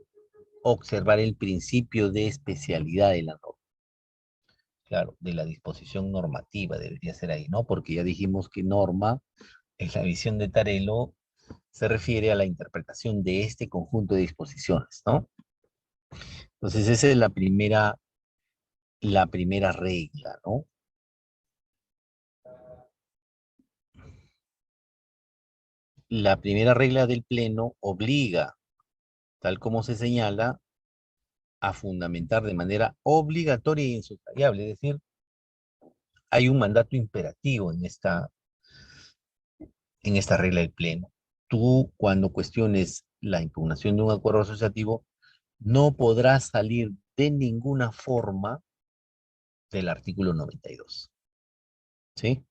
observar el principio de especialidad de la norma. Claro, de la disposición normativa debería ser ahí, ¿no? Porque ya dijimos que norma, en la visión de Tarelo, se refiere a la interpretación de este conjunto de disposiciones, ¿no? Entonces, esa es la primera regla, ¿no? La primera regla del Pleno obliga, tal como se señala, a fundamentar de manera obligatoria e insoslayable. Es decir, hay un mandato imperativo en esta regla del Pleno. Tú, cuando cuestiones la impugnación de un acuerdo asociativo, no podrás salir de ninguna forma del artículo 92. ¿Sí?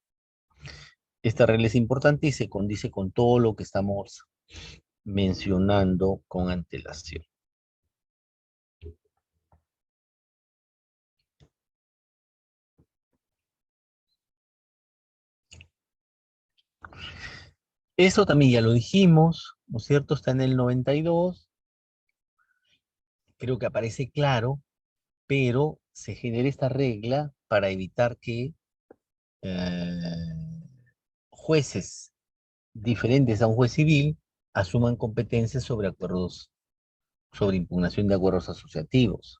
Esta regla es importante y se condice con todo lo que estamos mencionando con antelación. Eso también ya lo dijimos, ¿no es cierto? Está en el 92, creo que aparece claro, pero se genera esta regla para evitar que eh, jueces diferentes a un juez civil asuman competencias sobre acuerdos, sobre impugnación de acuerdos asociativos,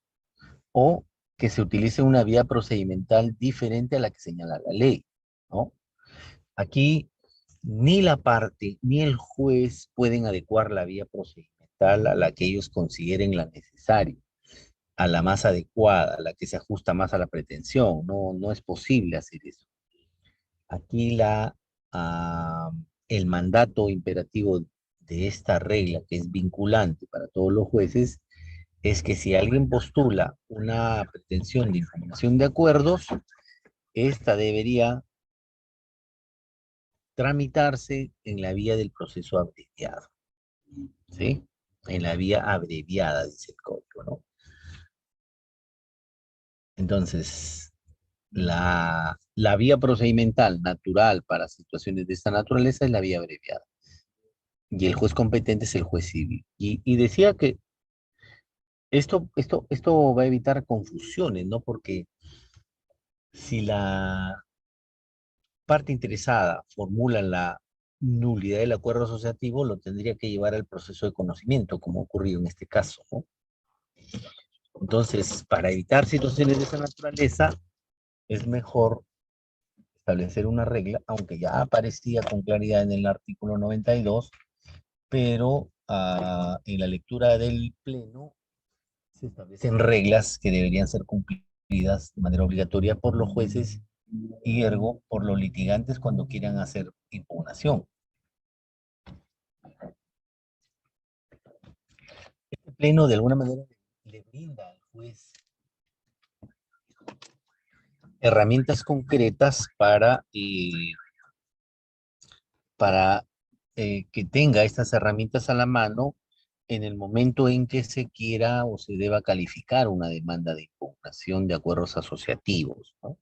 o que se utilice una vía procedimental diferente a la que señala la ley, ¿no? Aquí ni la parte ni el juez pueden adecuar la vía procedimental a la que ellos consideren la necesaria, a la más adecuada, a la que se ajusta más a la pretensión. No, no es posible hacer eso. Aquí ah, el mandato imperativo de esta regla, que es vinculante para todos los jueces, es que si alguien postula una pretensión de impugnación de acuerdos, esta debería tramitarse en la vía del proceso abreviado, ¿sí? En la vía abreviada, dice el código, ¿no? Entonces, la vía procedimental natural para situaciones de esta naturaleza es la vía abreviada. Y el juez competente es el juez civil. Y decía que esto va a evitar confusiones, ¿no? Porque si la parte interesada formula la nulidad del acuerdo asociativo, lo tendría que llevar al proceso de conocimiento, como ocurrió en este caso, ¿no? Entonces, para evitar situaciones de esa naturaleza, es mejor establecer una regla, aunque ya aparecía con claridad en el artículo 92, pero en la lectura del Pleno se establecen reglas que deberían ser cumplidas de manera obligatoria por los jueces y ergo por los litigantes cuando quieran hacer impugnación. Este Pleno de alguna manera le brinda al juez herramientas concretas para que tenga estas herramientas a la mano en el momento en que se quiera o se deba calificar una demanda de impugnación de acuerdos asociativos, ¿no?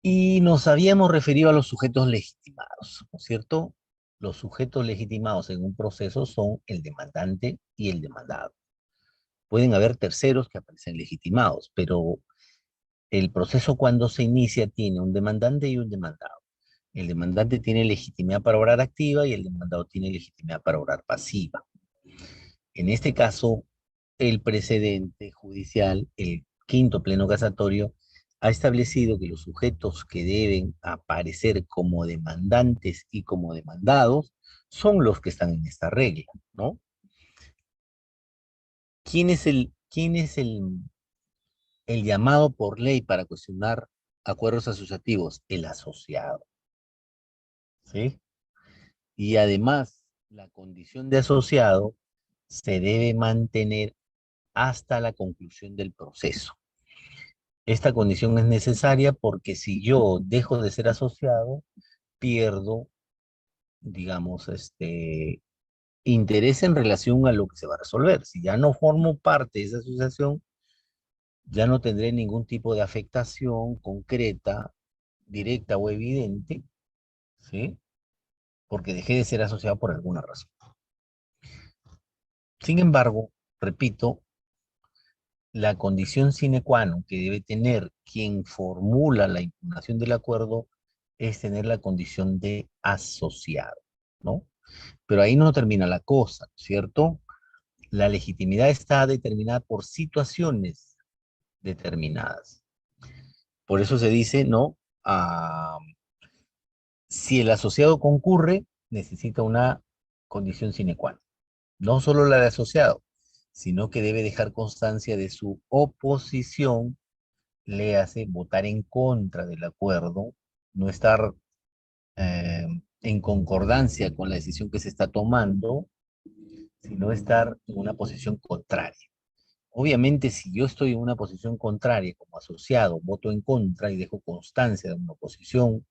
Y nos habíamos referido a los sujetos legitimados, ¿no es cierto? los sujetos legitimados en un proceso son el demandante y el demandado. Pueden haber terceros que aparecen legitimados, pero el proceso cuando se inicia tiene un demandante y un demandado. El demandante tiene legitimidad para obrar activa y el demandado tiene legitimidad para obrar pasiva. En este caso, el precedente judicial, el quinto pleno casatorio, ha establecido que los sujetos que deben aparecer como demandantes y como demandados son los que están en esta regla, ¿no? ¿Quién es el llamado por ley para cuestionar acuerdos asociativos? El asociado, ¿sí? Y además, la condición de asociado se debe mantener hasta la conclusión del proceso. Esta condición es necesaria porque si yo dejo de ser asociado, pierdo, digamos, interés en relación a lo que se va a resolver. Si ya no formo parte de esa asociación, ya no tendré ningún tipo de afectación concreta, directa o evidente, ¿sí? Porque dejé de ser asociado por alguna razón. Sin embargo, repito, la condición sine qua non que debe tener quien formula la impugnación del acuerdo es tener la condición de asociado, ¿no? Pero ahí no termina la cosa, ¿cierto? La legitimidad está determinada por situaciones determinadas. Por eso se dice, ¿no? Si el asociado concurre, necesita una condición sine qua non. No solo la de asociado, sino que debe dejar constancia de su oposición, le hace votar en contra del acuerdo, no estar en concordancia con la decisión que se está tomando, sino estar en una posición contraria. Obviamente, si yo estoy en una posición contraria como asociado, voto en contra y dejo constancia de una oposición,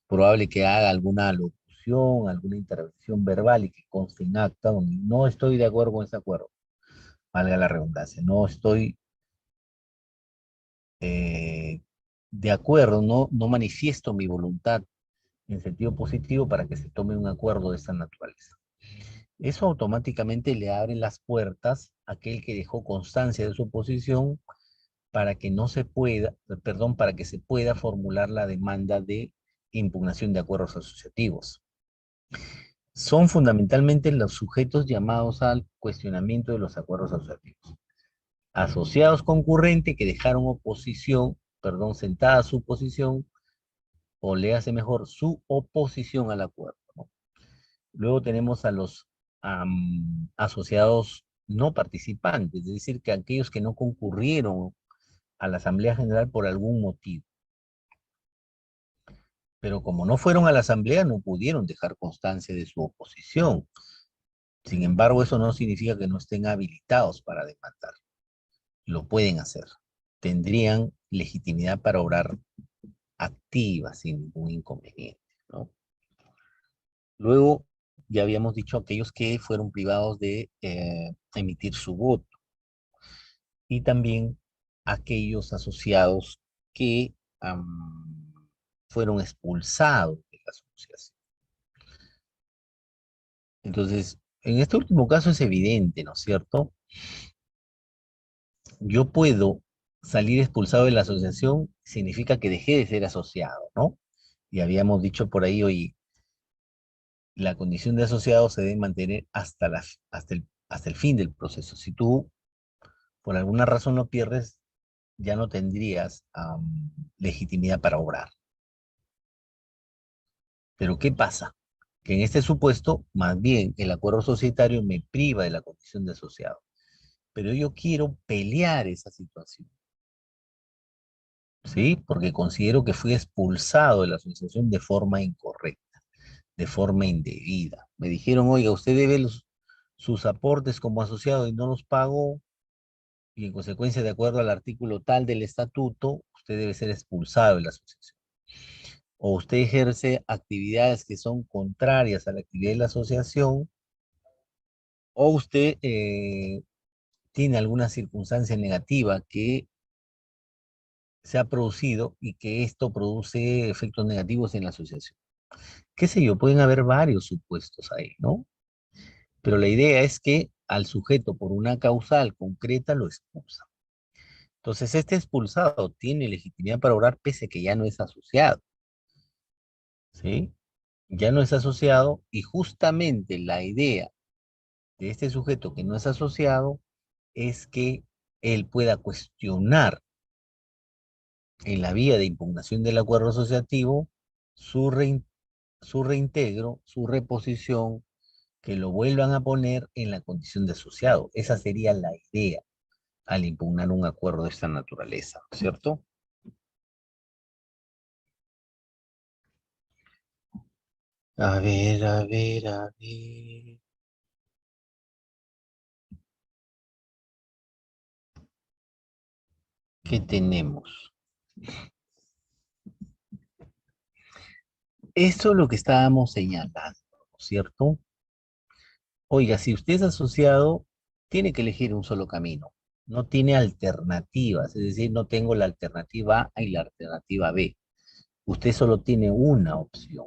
probable que haga alguna alocución, alguna intervención verbal y que conste en acta donde no estoy de acuerdo con ese acuerdo, valga la redundancia, no estoy eh, de acuerdo, no manifiesto mi voluntad en sentido positivo para que se tome un acuerdo de esta naturaleza. Eso automáticamente le abre las puertas a aquel que dejó constancia de su posición para que no se pueda, perdón, para que se pueda formular la demanda de impugnación de acuerdos asociativos. Son fundamentalmente los sujetos llamados al cuestionamiento de los acuerdos asociativos. Asociados concurrentes que dejaron oposición, perdón, sentada su posición, o le hace mejor su oposición al acuerdo, ¿no? Luego tenemos a los asociados no participantes, es decir, que aquellos que no concurrieron a la Asamblea General por algún motivo. Pero como no fueron a la Asamblea, no pudieron dejar constancia de su oposición. Sin embargo, eso no significa que no estén habilitados para demandar. Lo pueden hacer. Tendrían legitimidad para obrar activa sin ningún inconveniente, ¿no? Luego, ya habíamos dicho aquellos que fueron privados de emitir su voto y también aquellos asociados que fueron expulsados de la asociación. Entonces, en este último caso es evidente, ¿no es cierto? Yo puedo salir expulsado de la asociación, significa que dejé de ser asociado, ¿no? Y habíamos dicho por ahí, oye, la condición de asociado se debe mantener hasta el fin del proceso. Si tú por alguna razón lo pierdes, ya no tendrías legitimidad para obrar. Pero ¿qué pasa? Que en este supuesto, más bien, el acuerdo societario me priva de la condición de asociado. Pero yo quiero pelear esa situación, ¿sí? Porque considero que fui expulsado de la asociación de forma incorrecta, de forma indebida. Me dijeron, oiga, usted debe sus aportes como asociado y no los pagó, y en consecuencia, de acuerdo al artículo tal del estatuto, usted debe ser expulsado de la asociación. O usted ejerce actividades que son contrarias a la actividad de la asociación, o usted tiene alguna circunstancia negativa que se ha producido y que esto produce efectos negativos en la asociación. Qué sé yo, pueden haber varios supuestos ahí, ¿no? Pero la idea es que al sujeto por una causal concreta lo expulsa. Entonces, este expulsado tiene legitimidad para obrar pese a que ya no es asociado, ¿sí? Ya no es asociado y justamente la idea de este sujeto que no es asociado es que él pueda cuestionar en la vía de impugnación del acuerdo asociativo su, su reintegro, su reposición, que lo vuelvan a poner en la condición de asociado. Esa sería la idea al impugnar un acuerdo de esta naturaleza, ¿cierto? A ver, a ver, a ver. ¿Qué tenemos? Esto es lo que estábamos señalando, ¿cierto? Oiga, si usted es asociado, tiene que elegir un solo camino. No tiene alternativas, es decir, no tengo la alternativa A y la alternativa B. Usted solo tiene una opción,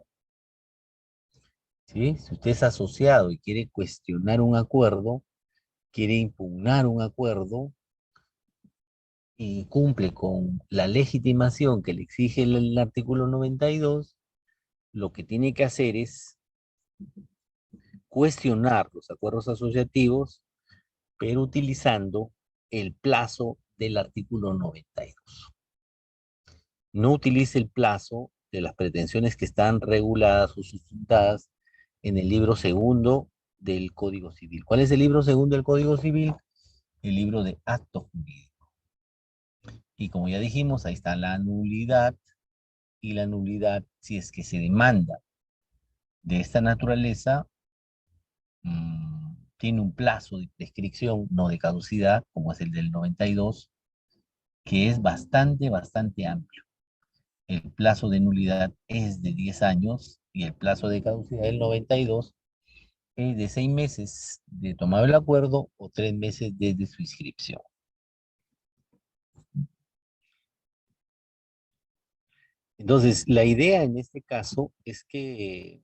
¿sí? Si usted es asociado y quiere cuestionar un acuerdo, quiere impugnar un acuerdo y cumple con la legitimación que le exige el artículo 92, lo que tiene que hacer es cuestionar los acuerdos asociativos, pero utilizando el plazo del artículo 92. No utilice el plazo de las pretensiones que están reguladas o sustentadas en el libro segundo del Código Civil. ¿Cuál es el libro segundo del Código Civil? El libro de actos jurídicos. Y como ya dijimos, ahí está la nulidad, y la nulidad, si es que se demanda de esta naturaleza, tiene un plazo de prescripción, no de caducidad, como es el del 92, que es bastante amplio. El plazo de nulidad es de 10 años y el plazo de caducidad del 92 es de 6 meses de tomado el acuerdo o 3 meses desde su inscripción. Entonces, la idea en este caso es que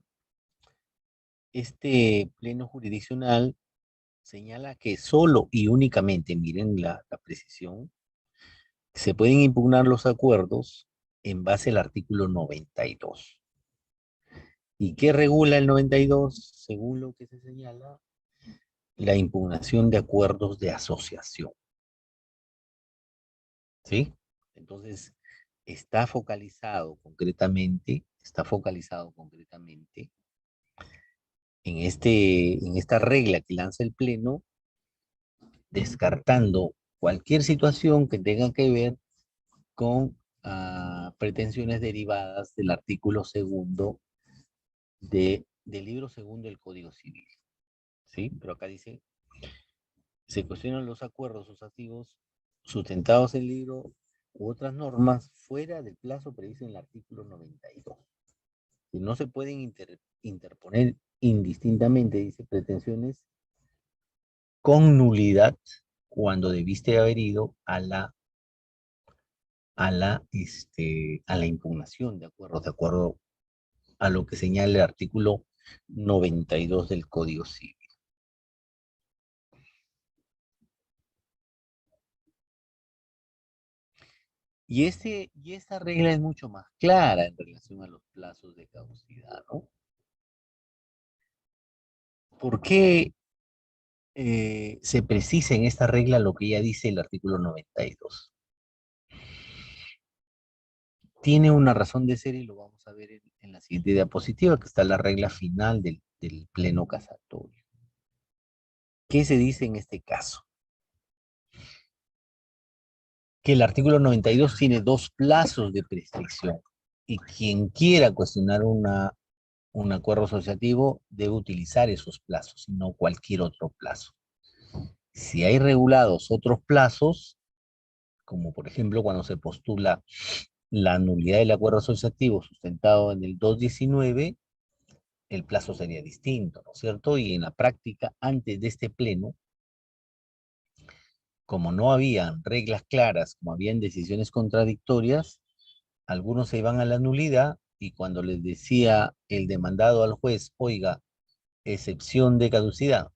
este pleno jurisdiccional señala que solo y únicamente, miren la precisión, se pueden impugnar los acuerdos en base al artículo 92. ¿Y qué regula el 92? Según lo que se señala, la impugnación de acuerdos de asociación, ¿sí? Entonces, está focalizado concretamente en esta regla que lanza el Pleno, descartando cualquier situación que tenga que ver con pretensiones derivadas del artículo segundo del libro segundo del Código Civil, ¿sí? Pero acá dice, se cuestionan los acuerdos sustantivos sustentados en el libro u otras normas fuera del plazo previsto en el artículo 92. Y no se pueden interponer indistintamente, dice, pretensiones con nulidad cuando debiste haber ido a la impugnación de acuerdo a lo que señala el artículo 92 del Código Civil. Y esta regla es mucho más clara en relación a los plazos de caducidad, ¿no? ¿Por qué se precisa en esta regla lo que ya dice el artículo 92? Tiene una razón de ser y lo vamos a ver en la siguiente diapositiva, que está la regla final del pleno casatorio. ¿Qué se dice en este caso? Que el artículo 92 tiene dos plazos de prescripción y quien quiera cuestionar un acuerdo asociativo debe utilizar esos plazos y no cualquier otro plazo. Si hay regulados otros plazos, como por ejemplo cuando se postula la nulidad del acuerdo asociativo sustentado en el 219, el plazo sería distinto, ¿no es cierto? Y en la práctica, antes de este pleno, como no habían reglas claras, como habían decisiones contradictorias, algunos se iban a la nulidad y cuando les decía el demandado al juez, oiga, excepción de caducidad,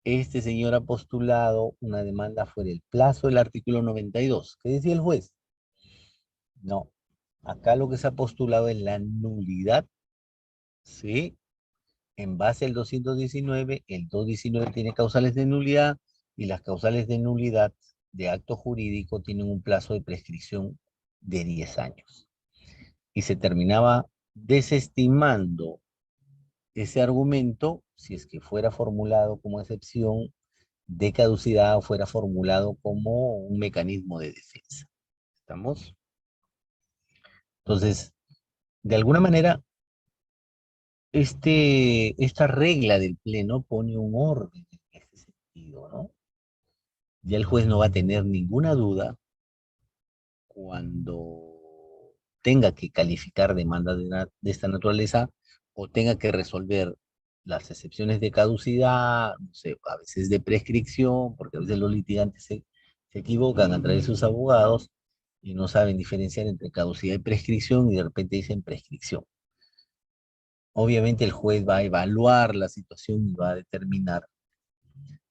este señor ha postulado una demanda fuera del plazo del artículo 92. ¿Qué decía el juez? No, acá lo que se ha postulado es la nulidad, ¿sí? En base al 219, el 219 tiene causales de nulidad y las causales de nulidad de acto jurídico tienen un plazo de prescripción de 10 años. Y se terminaba desestimando ese argumento si es que fuera formulado como excepción de caducidad o fuera formulado como un mecanismo de defensa. ¿Estamos? Entonces, de alguna manera, esta regla del pleno pone un orden en este sentido, ¿no? Ya el juez no va a tener ninguna duda cuando tenga que calificar demandas de esta naturaleza o tenga que resolver las excepciones de caducidad, no sé, a veces de prescripción, porque a veces los litigantes se equivocan a través de sus abogados y no saben diferenciar entre caducidad y prescripción y de repente dicen prescripción. Obviamente el juez va a evaluar la situación y va a determinar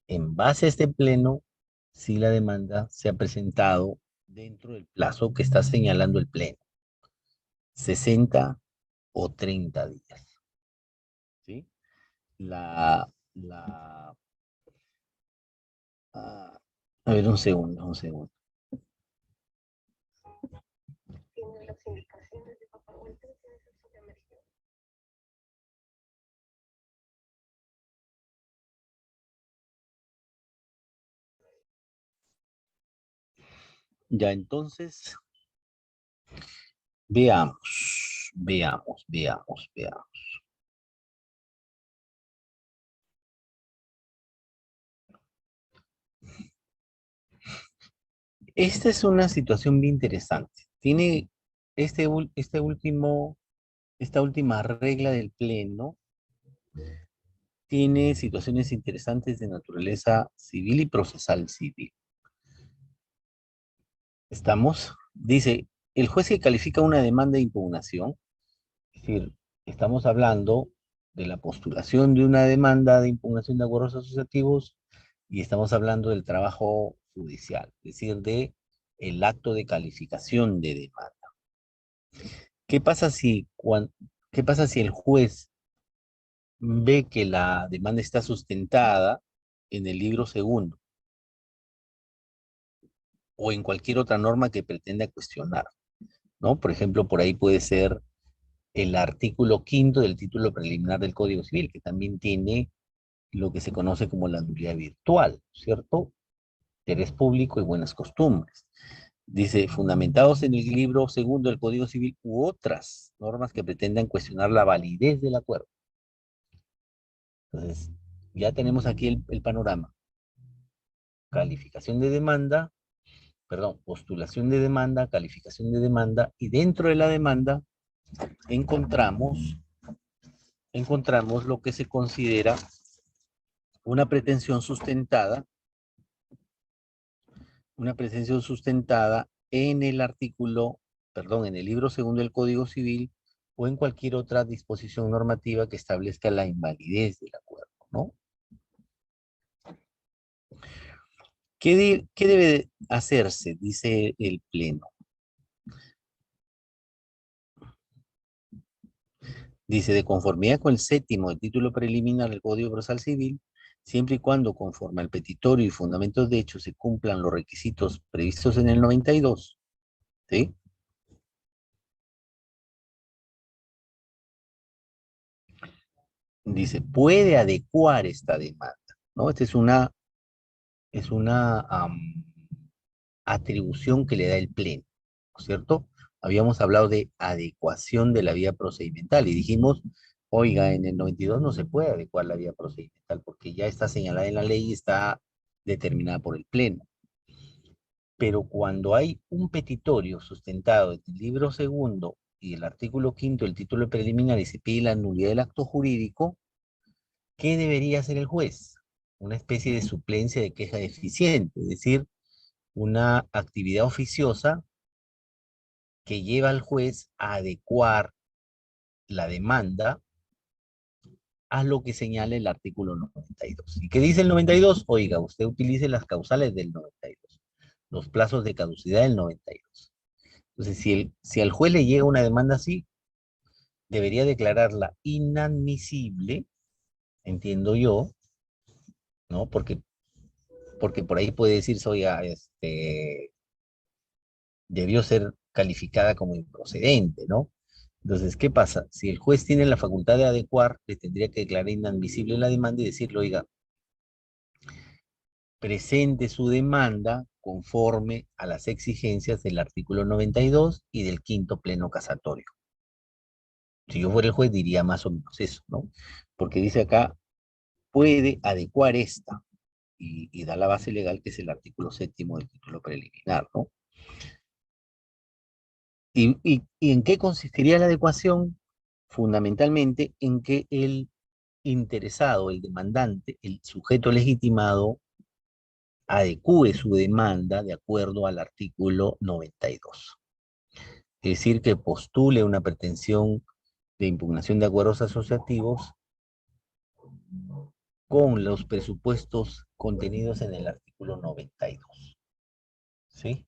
en base a este pleno si la demanda se ha presentado dentro del plazo que está señalando el pleno, 60 o 30 días. ¿Sí? La, la, ah, a ver, un segundo, un segundo. Ya, entonces, veamos. Esta es una situación bien interesante. Tiene esta última regla del pleno, tiene situaciones interesantes de naturaleza civil y procesal civil. ¿Estamos? Dice, el juez que califica una demanda de impugnación, es decir, estamos hablando de la postulación de una demanda de impugnación de acuerdos asociativos y estamos hablando del trabajo judicial, es decir, de el acto de calificación de demanda. ¿Qué pasa qué pasa si el juez ve que la demanda está sustentada en el libro segundo o en cualquier otra norma que pretenda cuestionar, ¿no? Por ejemplo, por ahí puede ser el artículo quinto del título preliminar del Código Civil, que también tiene lo que se conoce como la nulidad virtual, ¿cierto? Interés público y buenas costumbres. Dice, fundamentados en el libro segundo del Código Civil u otras normas que pretendan cuestionar la validez del acuerdo. Entonces, ya tenemos aquí el panorama. Calificación de demanda, perdón, postulación de demanda, calificación de demanda, y dentro de la demanda encontramos lo que se considera una pretensión sustentada en el artículo, perdón, en el libro segundo del Código Civil o en cualquier otra disposición normativa que establezca la invalidez del acuerdo, ¿no? ¿Qué debe hacerse? Dice el Pleno. Dice, de conformidad con el séptimo del título preliminar del Código Procesal Civil, siempre y cuando conforme al petitorio y fundamentos de hecho se cumplan los requisitos previstos en el 92, ¿sí? Dice, puede adecuar esta demanda, ¿no? Esta es una atribución que le da el Pleno, ¿no es cierto? Habíamos hablado de adecuación de la vía procedimental y dijimos, oiga, en el 92 no se puede adecuar la vía procedimental porque ya está señalada en la ley y está determinada por el Pleno. Pero cuando hay un petitorio sustentado en el libro segundo y el artículo quinto del título preliminar y se pide la nulidad del acto jurídico, ¿qué debería hacer el juez? Una especie de suplencia de queja deficiente, es decir, una actividad oficiosa que lleva al juez a adecuar la demanda a lo que señala el artículo 92. ¿Y qué dice el 92? Oiga, usted utilice las causales del 92, los plazos de caducidad del 92. Entonces, si al juez le llega una demanda así, debería declararla inadmisible, entiendo yo, ¿no? Porque por ahí puede decirse, oiga, debió ser calificada como improcedente, ¿no? Entonces, ¿qué pasa? Si el juez tiene la facultad de adecuar, le tendría que declarar inadmisible la demanda y decirle, oiga, presente su demanda conforme a las exigencias del artículo 92 y del quinto pleno casatorio. Si yo fuera el juez diría más o menos eso, ¿no? Porque dice acá, puede adecuar esta y da la base legal que es el artículo séptimo del título preliminar, ¿no? ¿Y en qué consistiría la adecuación? Fundamentalmente en que el interesado, el demandante, el sujeto legitimado, adecúe su demanda de acuerdo al artículo 92. Es decir, que postule una pretensión de impugnación de acuerdos asociativos con los presupuestos contenidos en el artículo 92. ¿Sí?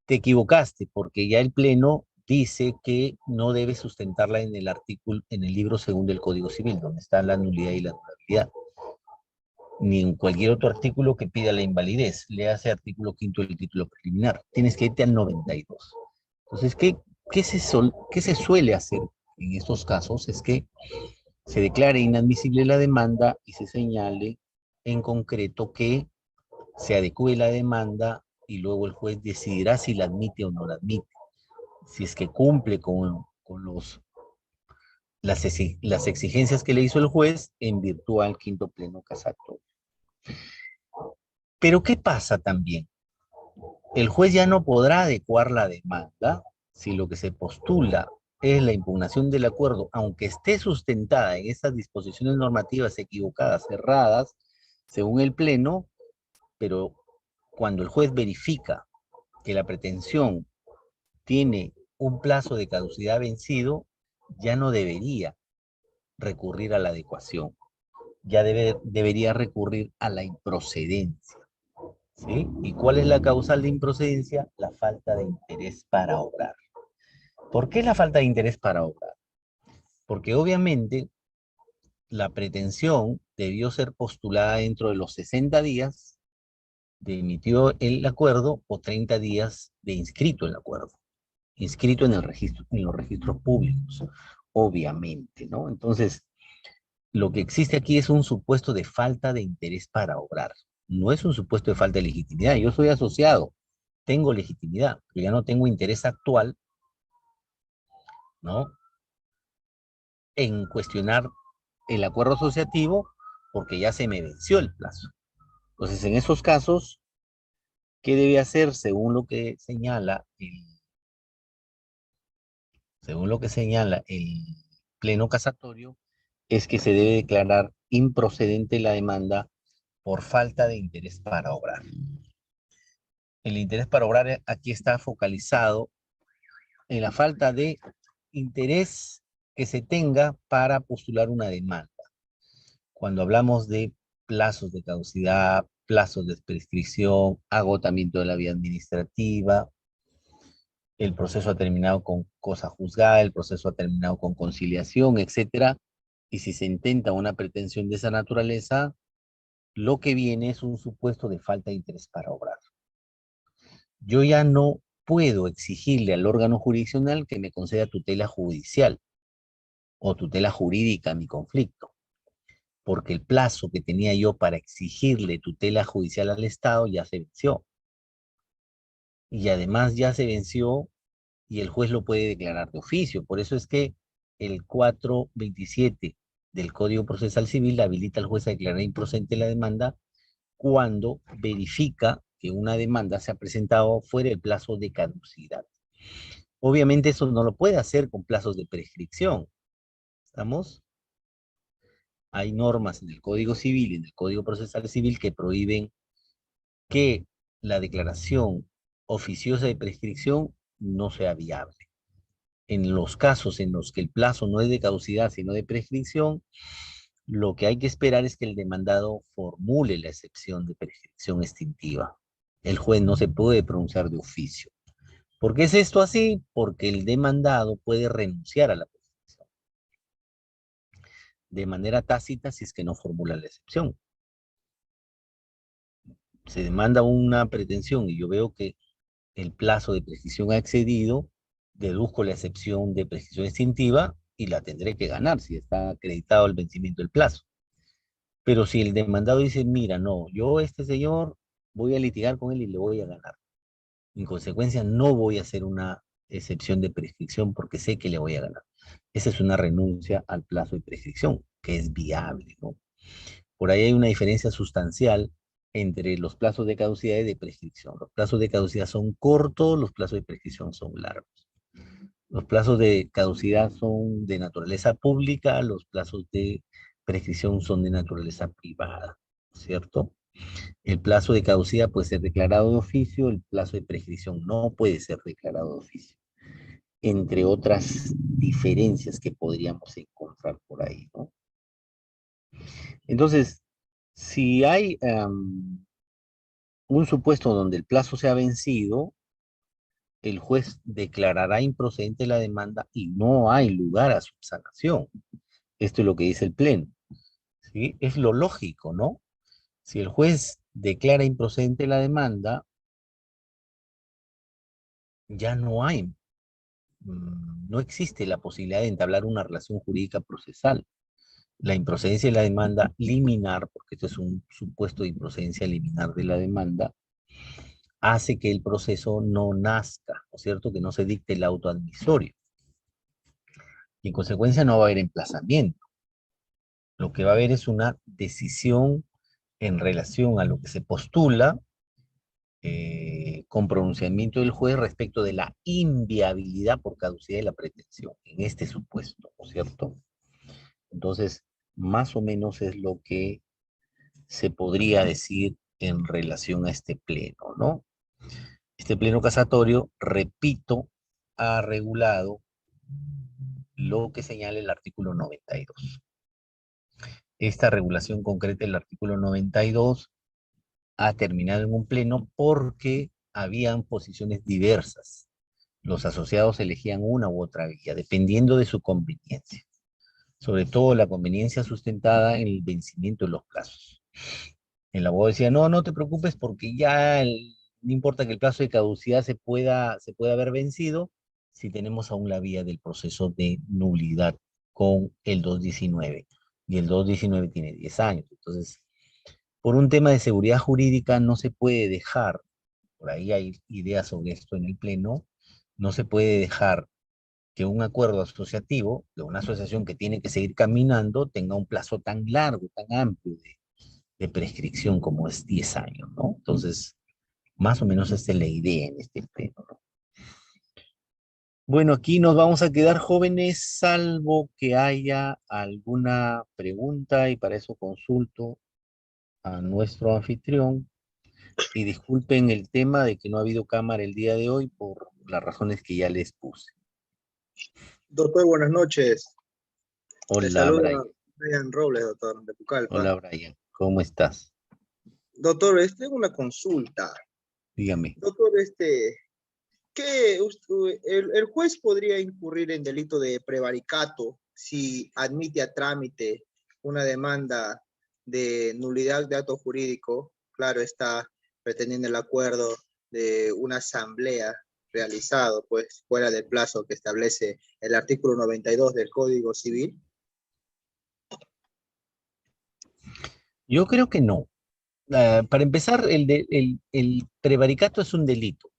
Te equivocaste, porque ya el Pleno dice que no debe sustentarla en el artículo, en el libro segundo del Código Civil, donde está la nulidad y la anulabilidad, ni en cualquier otro artículo que pida la invalidez. Le hace artículo quinto del título preliminar. Tienes que irte al 92. Entonces, ¿qué se suele hacer en estos casos? Es que se declare inadmisible la demanda y se señale en concreto que se adecue la demanda y luego el juez decidirá si la admite o no la admite. Si es que cumple con las exigencias que le hizo el juez en virtud al quinto pleno casatorio. Pero ¿qué pasa también? El juez ya no podrá adecuar la demanda si lo que se postula es la impugnación del acuerdo, aunque esté sustentada en estas disposiciones normativas equivocadas, erradas, según el Pleno, pero cuando el juez verifica que la pretensión tiene un plazo de caducidad vencido, ya no debería recurrir a la adecuación, ya debería recurrir a la improcedencia. ¿Sí? ¿Y cuál es la causal de improcedencia? La falta de interés para obrar. ¿Por qué la falta de interés para obrar? Porque obviamente la pretensión debió ser postulada dentro de los 60 días de emitió el acuerdo o 30 días de inscrito el acuerdo, inscrito en el registro, en los registros públicos, obviamente, ¿no? Entonces, lo que existe aquí es un supuesto de falta de interés para obrar. No es un supuesto de falta de legitimidad. Yo soy asociado, tengo legitimidad, pero ya no tengo interés actual, ¿no? En cuestionar el acuerdo asociativo porque ya se me venció el plazo. Entonces, en esos casos, ¿qué debe hacer según lo que señala el pleno casatorio? Es que se debe declarar improcedente la demanda por falta de interés para obrar. El interés para obrar aquí está focalizado en la falta de interés que se tenga para postular una demanda. Cuando hablamos de plazos de caducidad, plazos de prescripción, agotamiento de la vía administrativa, el proceso ha terminado con cosa juzgada, el proceso ha terminado con conciliación, etcétera, y si se intenta una pretensión de esa naturaleza, lo que viene es un supuesto de falta de interés para obrar. Yo ya no puedo exigirle al órgano jurisdiccional que me conceda tutela judicial o tutela jurídica a mi conflicto, porque el plazo que tenía yo para exigirle tutela judicial al Estado ya se venció. Y además ya se venció y el juez lo puede declarar de oficio. Por eso es que el 427 del Código Procesal Civil habilita al juez a declarar improcedente la demanda cuando verifica que una demanda se ha presentado fuera del plazo de caducidad. Obviamente eso no lo puede hacer con plazos de prescripción. ¿Estamos? Hay normas en el Código Civil y en el Código Procesal Civil que prohíben que la declaración oficiosa de prescripción no sea viable. En los casos en los que el plazo no es de caducidad, sino de prescripción, lo que hay que esperar es que el demandado formule la excepción de prescripción extintiva. El juez no se puede pronunciar de oficio. ¿Por qué es esto así? Porque el demandado puede renunciar a la prescripción de manera tácita si es que no formula la excepción. Se demanda una pretensión y yo veo que el plazo de prescripción ha excedido, deduzco la excepción de prescripción extintiva y la tendré que ganar si está acreditado el vencimiento del plazo. Pero si el demandado dice, mira, no, yo este señor voy a litigar con él y le voy a ganar. En consecuencia, no voy a hacer una excepción de prescripción porque sé que le voy a ganar. Esa es una renuncia al plazo de prescripción, que es viable, ¿no? Por ahí hay una diferencia sustancial entre los plazos de caducidad y de prescripción. Los plazos de caducidad son cortos, los plazos de prescripción son largos. Los plazos de caducidad son de naturaleza pública, los plazos de prescripción son de naturaleza privada, ¿cierto? El plazo de caducidad puede ser declarado de oficio, el plazo de prescripción no puede ser declarado de oficio, entre otras diferencias que podríamos encontrar por ahí, ¿no? Entonces, si hay un supuesto donde el plazo se ha vencido, el juez declarará improcedente la demanda y no hay lugar a subsanación. Esto es lo que dice el Pleno, ¿sí? Es lo lógico, ¿no? Si el juez declara improcedente la demanda, ya no hay, no existe la posibilidad de entablar una relación jurídica procesal. La improcedencia de la demanda liminar, porque esto es un supuesto de improcedencia liminar de la demanda, hace que el proceso no nazca, ¿no es cierto? Que no se dicte el auto admisorio. Y en consecuencia no va a haber emplazamiento. Lo que va a haber es una decisión en relación a lo que se postula con pronunciamiento del juez respecto de la inviabilidad por caducidad de la pretensión, en este supuesto, ¿no es cierto? Entonces, más o menos es lo que se podría decir en relación a este pleno, ¿no? Este pleno casatorio, repito, ha regulado lo que señala el artículo 92. Esta regulación concreta del artículo 92 ha terminado en un pleno porque habían posiciones diversas. Los asociados elegían una u otra vía, dependiendo de su conveniencia. Sobre todo la conveniencia sustentada en el vencimiento de los plazos. El abogado decía, no, no te preocupes porque ya no importa que el plazo de caducidad se pueda haber vencido si tenemos aún la vía del proceso de nulidad con el 219. Y el 219 tiene 10 años. Entonces, por un tema de seguridad jurídica no se puede dejar, por ahí hay ideas sobre esto en el Pleno, no se puede dejar que un acuerdo asociativo de una asociación que tiene que seguir caminando tenga un plazo tan largo, tan amplio de prescripción como es 10 años, ¿no? Entonces, más o menos esta es la idea en este Pleno, ¿no? Bueno, aquí nos vamos a quedar jóvenes, salvo que haya alguna pregunta y para eso consulto a nuestro anfitrión. Y disculpen el tema de que no ha habido cámara el día de hoy por las razones que ya les puse. Doctor, buenas noches. Le Hola, saluda Brian. Brian Robles, doctor, de Pucallpa. Hola, Brian. ¿Cómo estás? Doctor, tengo una consulta. Dígame. Doctor, el juez podría incurrir en delito de prevaricato si admite a trámite una demanda de nulidad de acto jurídico? Claro, está pretendiendo el acuerdo de una asamblea realizado, pues, fuera del plazo que establece el artículo 92 del Código Civil. Yo creo que no. Para empezar, el prevaricato es un delito,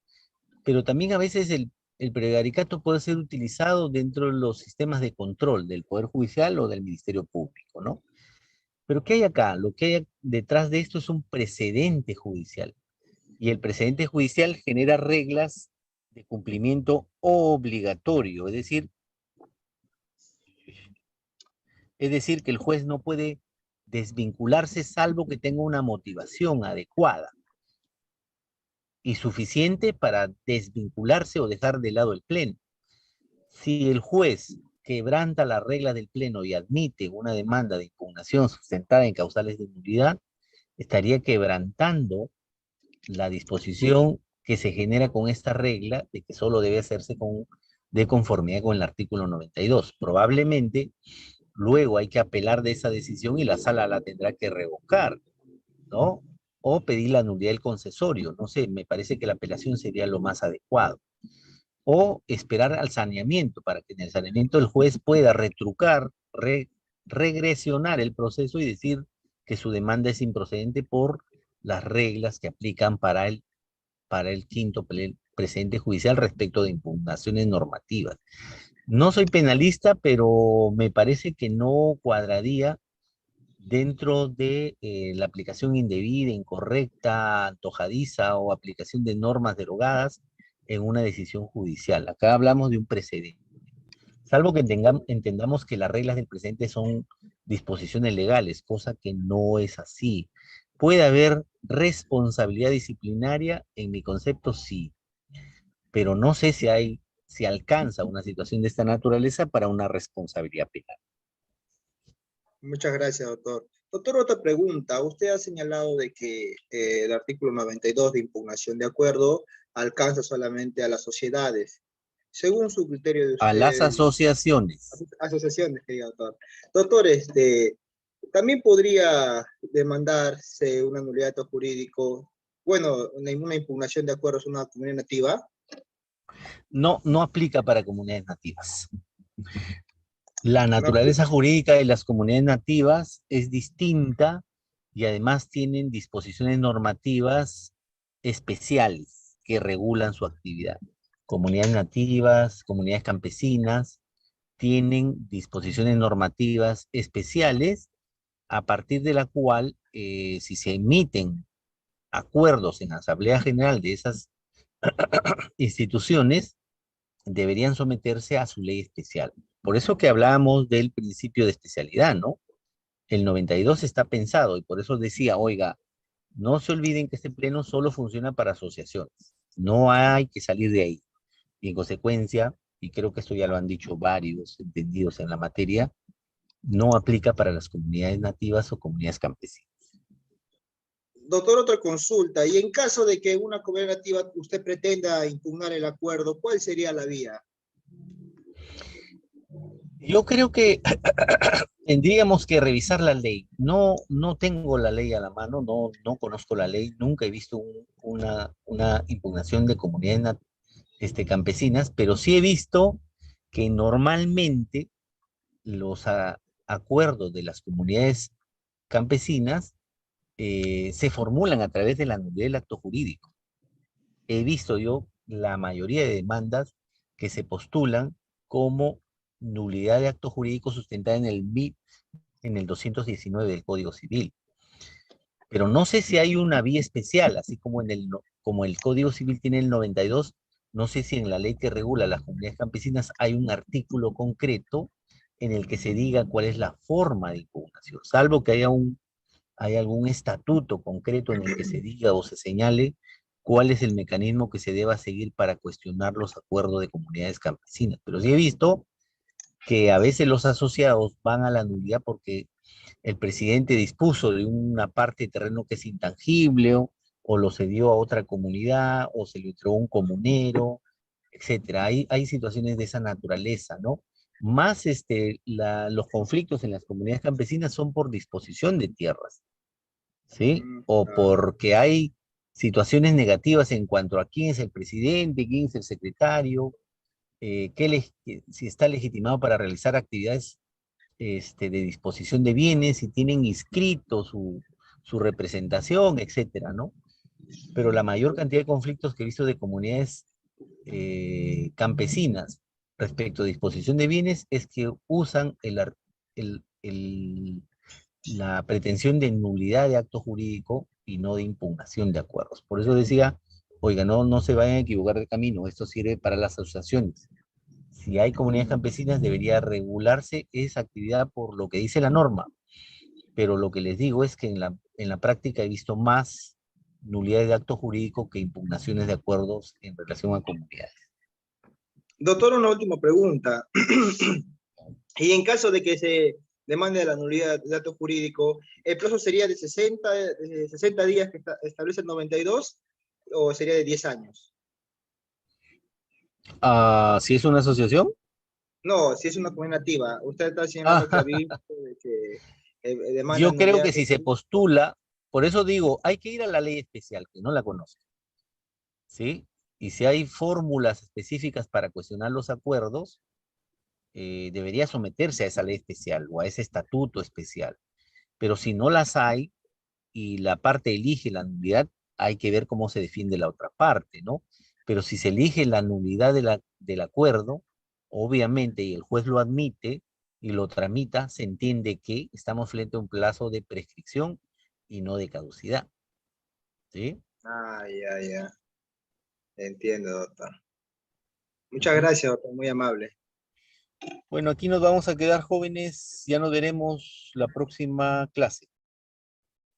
pero también a veces el prevaricato puede ser utilizado dentro de los sistemas de control del Poder Judicial o del Ministerio Público, ¿no? Pero ¿qué hay acá? Lo que hay detrás de esto es un precedente judicial. Y el precedente judicial genera reglas de cumplimiento obligatorio, es decir, que el juez no puede desvincularse salvo que tenga una motivación adecuada. y suficiente para desvincularse o dejar de lado el pleno. Si el juez quebranta las reglas del pleno y admite una demanda de impugnación sustentada en causales de nulidad, estaría quebrantando la disposición que se genera con esta regla de que solo debe hacerse de conformidad con el artículo 92. Probablemente luego hay que apelar de esa decisión y la sala la tendrá que revocar, ¿no? O pedir la nulidad del concesorio. No sé, me parece que la apelación sería lo más adecuado. O esperar al saneamiento, para que en el saneamiento el juez pueda retrucar, regresionar el proceso y decir que su demanda es improcedente por las reglas que aplican para el quinto precedente judicial respecto de impugnaciones normativas. No soy penalista, pero me parece que no cuadraría dentro de la aplicación indebida, incorrecta, antojadiza o aplicación de normas derogadas en una decisión judicial. Acá hablamos de un precedente. Salvo que entendamos que las reglas del precedente son disposiciones legales, cosa que no es así. ¿Puede haber responsabilidad disciplinaria? En mi concepto, sí, pero no sé si alcanza una situación de esta naturaleza para una responsabilidad penal. Muchas gracias, doctor. Doctor, otra pregunta. Usted ha señalado de que el artículo 92 de impugnación de acuerdo alcanza solamente a las sociedades. Según su criterio de A las usted, asociaciones. asociaciones, querido doctor. Doctor, también podría demandarse una nulidad de acto jurídico. Bueno, una impugnación de acuerdo es una comunidad nativa. No, no aplica para comunidades nativas. La No aplica. naturaleza jurídica de las comunidades nativas es distinta y además tienen disposiciones normativas especiales que regulan su actividad. Comunidades nativas, comunidades campesinas, tienen disposiciones normativas especiales a partir de la cual, si se emiten acuerdos en la Asamblea General de esas instituciones, deberían someterse a su ley especial. Por eso que hablábamos del principio de especialidad, ¿no? El 92 está pensado y por eso decía, oiga, no se olviden que este pleno solo funciona para asociaciones. No hay que salir de ahí. Y en consecuencia, y creo que esto ya lo han dicho varios entendidos en la materia, no aplica para las comunidades nativas o comunidades campesinas. Doctor, otra consulta. Y en caso de que una comunidad nativa usted pretenda impugnar el acuerdo, ¿cuál sería la vía? Yo creo que tendríamos que revisar la ley. No, no tengo la ley a la mano, no conozco la ley, nunca he visto una impugnación de comunidades campesinas, pero sí he visto que normalmente los acuerdos de las comunidades campesinas se formulan a través de la nulidad del acto jurídico. He visto yo la mayoría de demandas que se postulan como nulidad de acto jurídico sustentada en el MIP, en el 219 del Código Civil. Pero no sé si hay una vía especial, así como como el Código Civil tiene el 92, no sé si en la ley que regula las comunidades campesinas hay un artículo concreto en el que se diga cuál es la forma de impugnación, salvo que hay algún estatuto concreto en el que se diga o se señale cuál es el mecanismo que se deba seguir para cuestionar los acuerdos de comunidades campesinas. Pero sí he visto que a veces los asociados van a la nulidad porque el presidente dispuso de una parte de terreno que es intangible o lo cedió a otra comunidad o se lo entregó a un comunero, etcétera. Hay situaciones de esa naturaleza, ¿no? Más los conflictos en las comunidades campesinas son por disposición de tierras, ¿sí? O porque hay situaciones negativas en cuanto a quién es el presidente, quién es el secretario, si está legitimado para realizar actividades de disposición de bienes, si tienen inscrito su representación, etcétera, ¿no? Pero la mayor cantidad de conflictos que he visto de comunidades campesinas respecto a disposición de bienes es que usan el, el, la pretensión de nulidad de acto jurídico y no de impugnación de acuerdos. Por eso decía, oiga, no se vayan a equivocar de camino, esto sirve para las asociaciones. Si hay comunidades campesinas, debería regularse esa actividad por lo que dice la norma. Pero lo que les digo es que en la práctica he visto más nulidades de acto jurídico que impugnaciones de acuerdos en relación a comunidades. Doctor, una última pregunta. Y en caso de que se demande la nulidad de acto jurídico, ¿el plazo sería de 60 días que establece el 92 o sería de 10 años? Ah, ¿si es una asociación? No, si es una comunidad nativa. Usted está Ah, señalando que ha visto de que demanda yo creo nulidad de que si acto se jurídico. postula, por eso digo, hay que ir a la ley especial, que no la conozco, ¿sí? Y si hay fórmulas específicas para cuestionar los acuerdos, debería someterse a esa ley especial o a ese estatuto especial. Pero si no las hay y la parte elige la nulidad, hay que ver cómo se defiende la otra parte, ¿no? Pero si se elige la nulidad del acuerdo, obviamente, y el juez lo admite y lo tramita, se entiende que estamos frente a un plazo de prescripción y no de caducidad, ¿sí? Ah, ya, ya. Entiendo, doctor. Muchas Ujú. gracias, doctor. Muy amable. Bueno, aquí nos vamos a quedar jóvenes, ya nos veremos la próxima clase.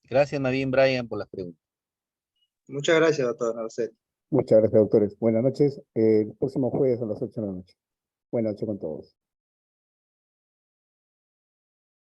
Gracias, más bien, Brian, por las preguntas. Muchas gracias, doctor. A usted. Muchas gracias, doctores. Buenas noches. El próximo jueves a las 8 de la noche. Buenas noches con todos.